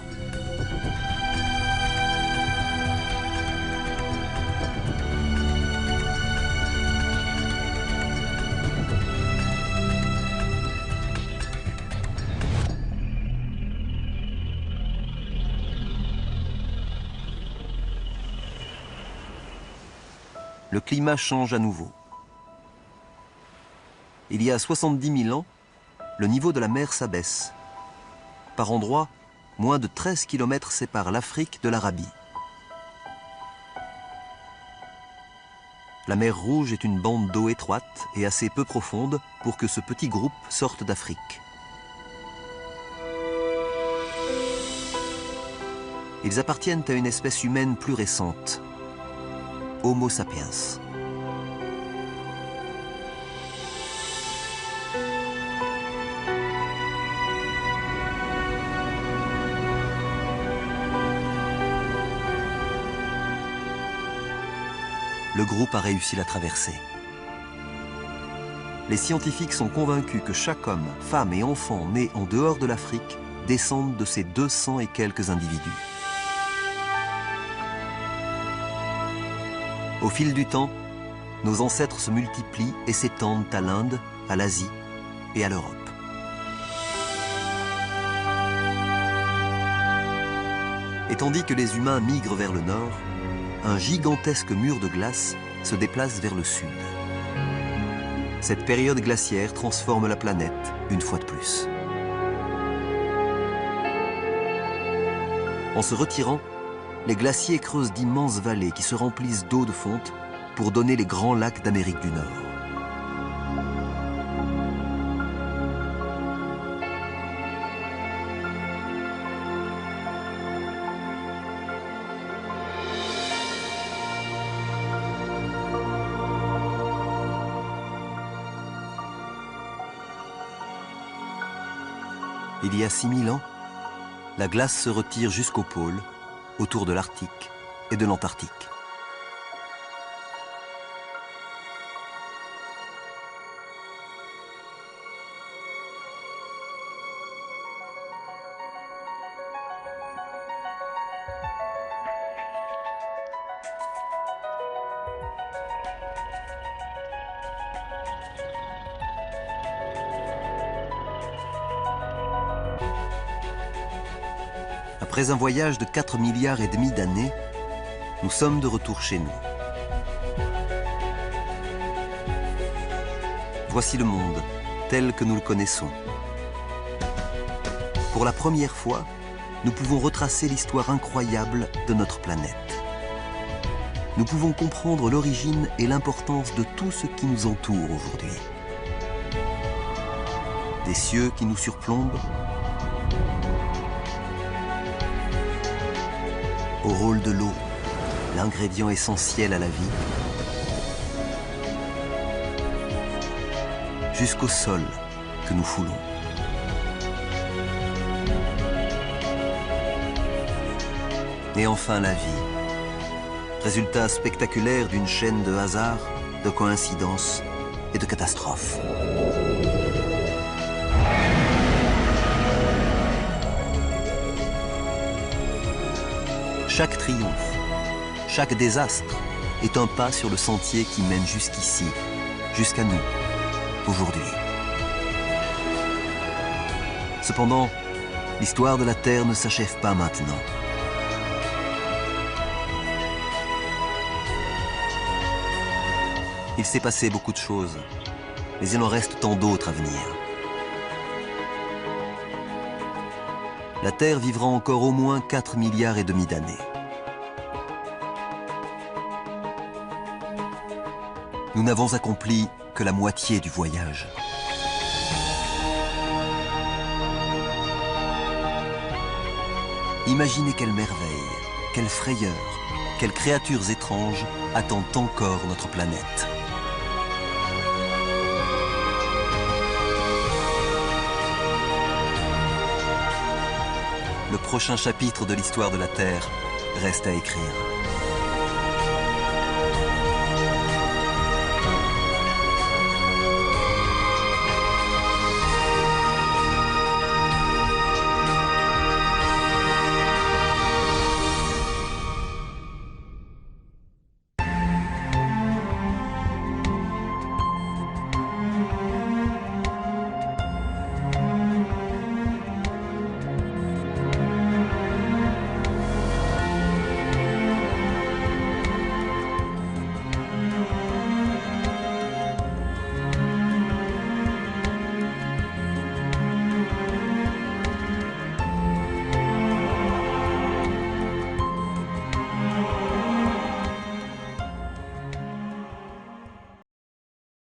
Le climat change à nouveau. Il y a 70 000 ans, le niveau de la mer s'abaisse. Par endroits, moins de 13 km séparent l'Afrique de l'Arabie. La mer Rouge est une bande d'eau étroite et assez peu profonde pour que ce petit groupe sorte d'Afrique. Ils appartiennent à une espèce humaine plus récente, Homo sapiens. Le groupe a réussi la traversée. les scientifiques sont convaincus que chaque homme, femme et enfant né en dehors de l'Afrique descendent de ces 200 et quelques individus. Au fil du temps, nos ancêtres se multiplient et s'étendent à l'Inde, à l'Asie et à l'Europe. Et tandis que les humains migrent vers le nord, un gigantesque mur de glace se déplace vers le sud. Cette période glaciaire transforme la planète une fois de plus. En se retirant, les glaciers creusent d'immenses vallées qui se remplissent d'eau de fonte pour donner les grands lacs d'Amérique du Nord. Il y a 6000 ans, la glace se retire jusqu'au pôle, autour de l'Arctique et de l'Antarctique. Après un voyage de 4,5 milliards d'années, nous sommes de retour chez nous. Voici le monde tel que nous le connaissons. Pour la première fois, nous pouvons retracer l'histoire incroyable de notre planète. Nous pouvons comprendre l'origine et l'importance de tout ce qui nous entoure aujourd'hui. Des cieux qui nous surplombent, au rôle de l'eau, l'ingrédient essentiel à la vie, jusqu'au sol que nous foulons. Et enfin la vie, résultat spectaculaire d'une chaîne de hasards, de coïncidences et de catastrophes. Chaque triomphe, chaque désastre est un pas sur le sentier qui mène jusqu'ici, jusqu'à nous, aujourd'hui. Cependant, l'histoire de la Terre ne s'achève pas maintenant. Il s'est passé beaucoup de choses, mais il en reste tant d'autres à venir. La Terre vivra encore au moins 4,5 milliards d'années. Nous n'avons accompli que la moitié du voyage. Imaginez quelle merveille, quelle frayeur, quelles créatures étranges attendent encore notre planète. Le prochain chapitre de l'histoire de la Terre reste à écrire.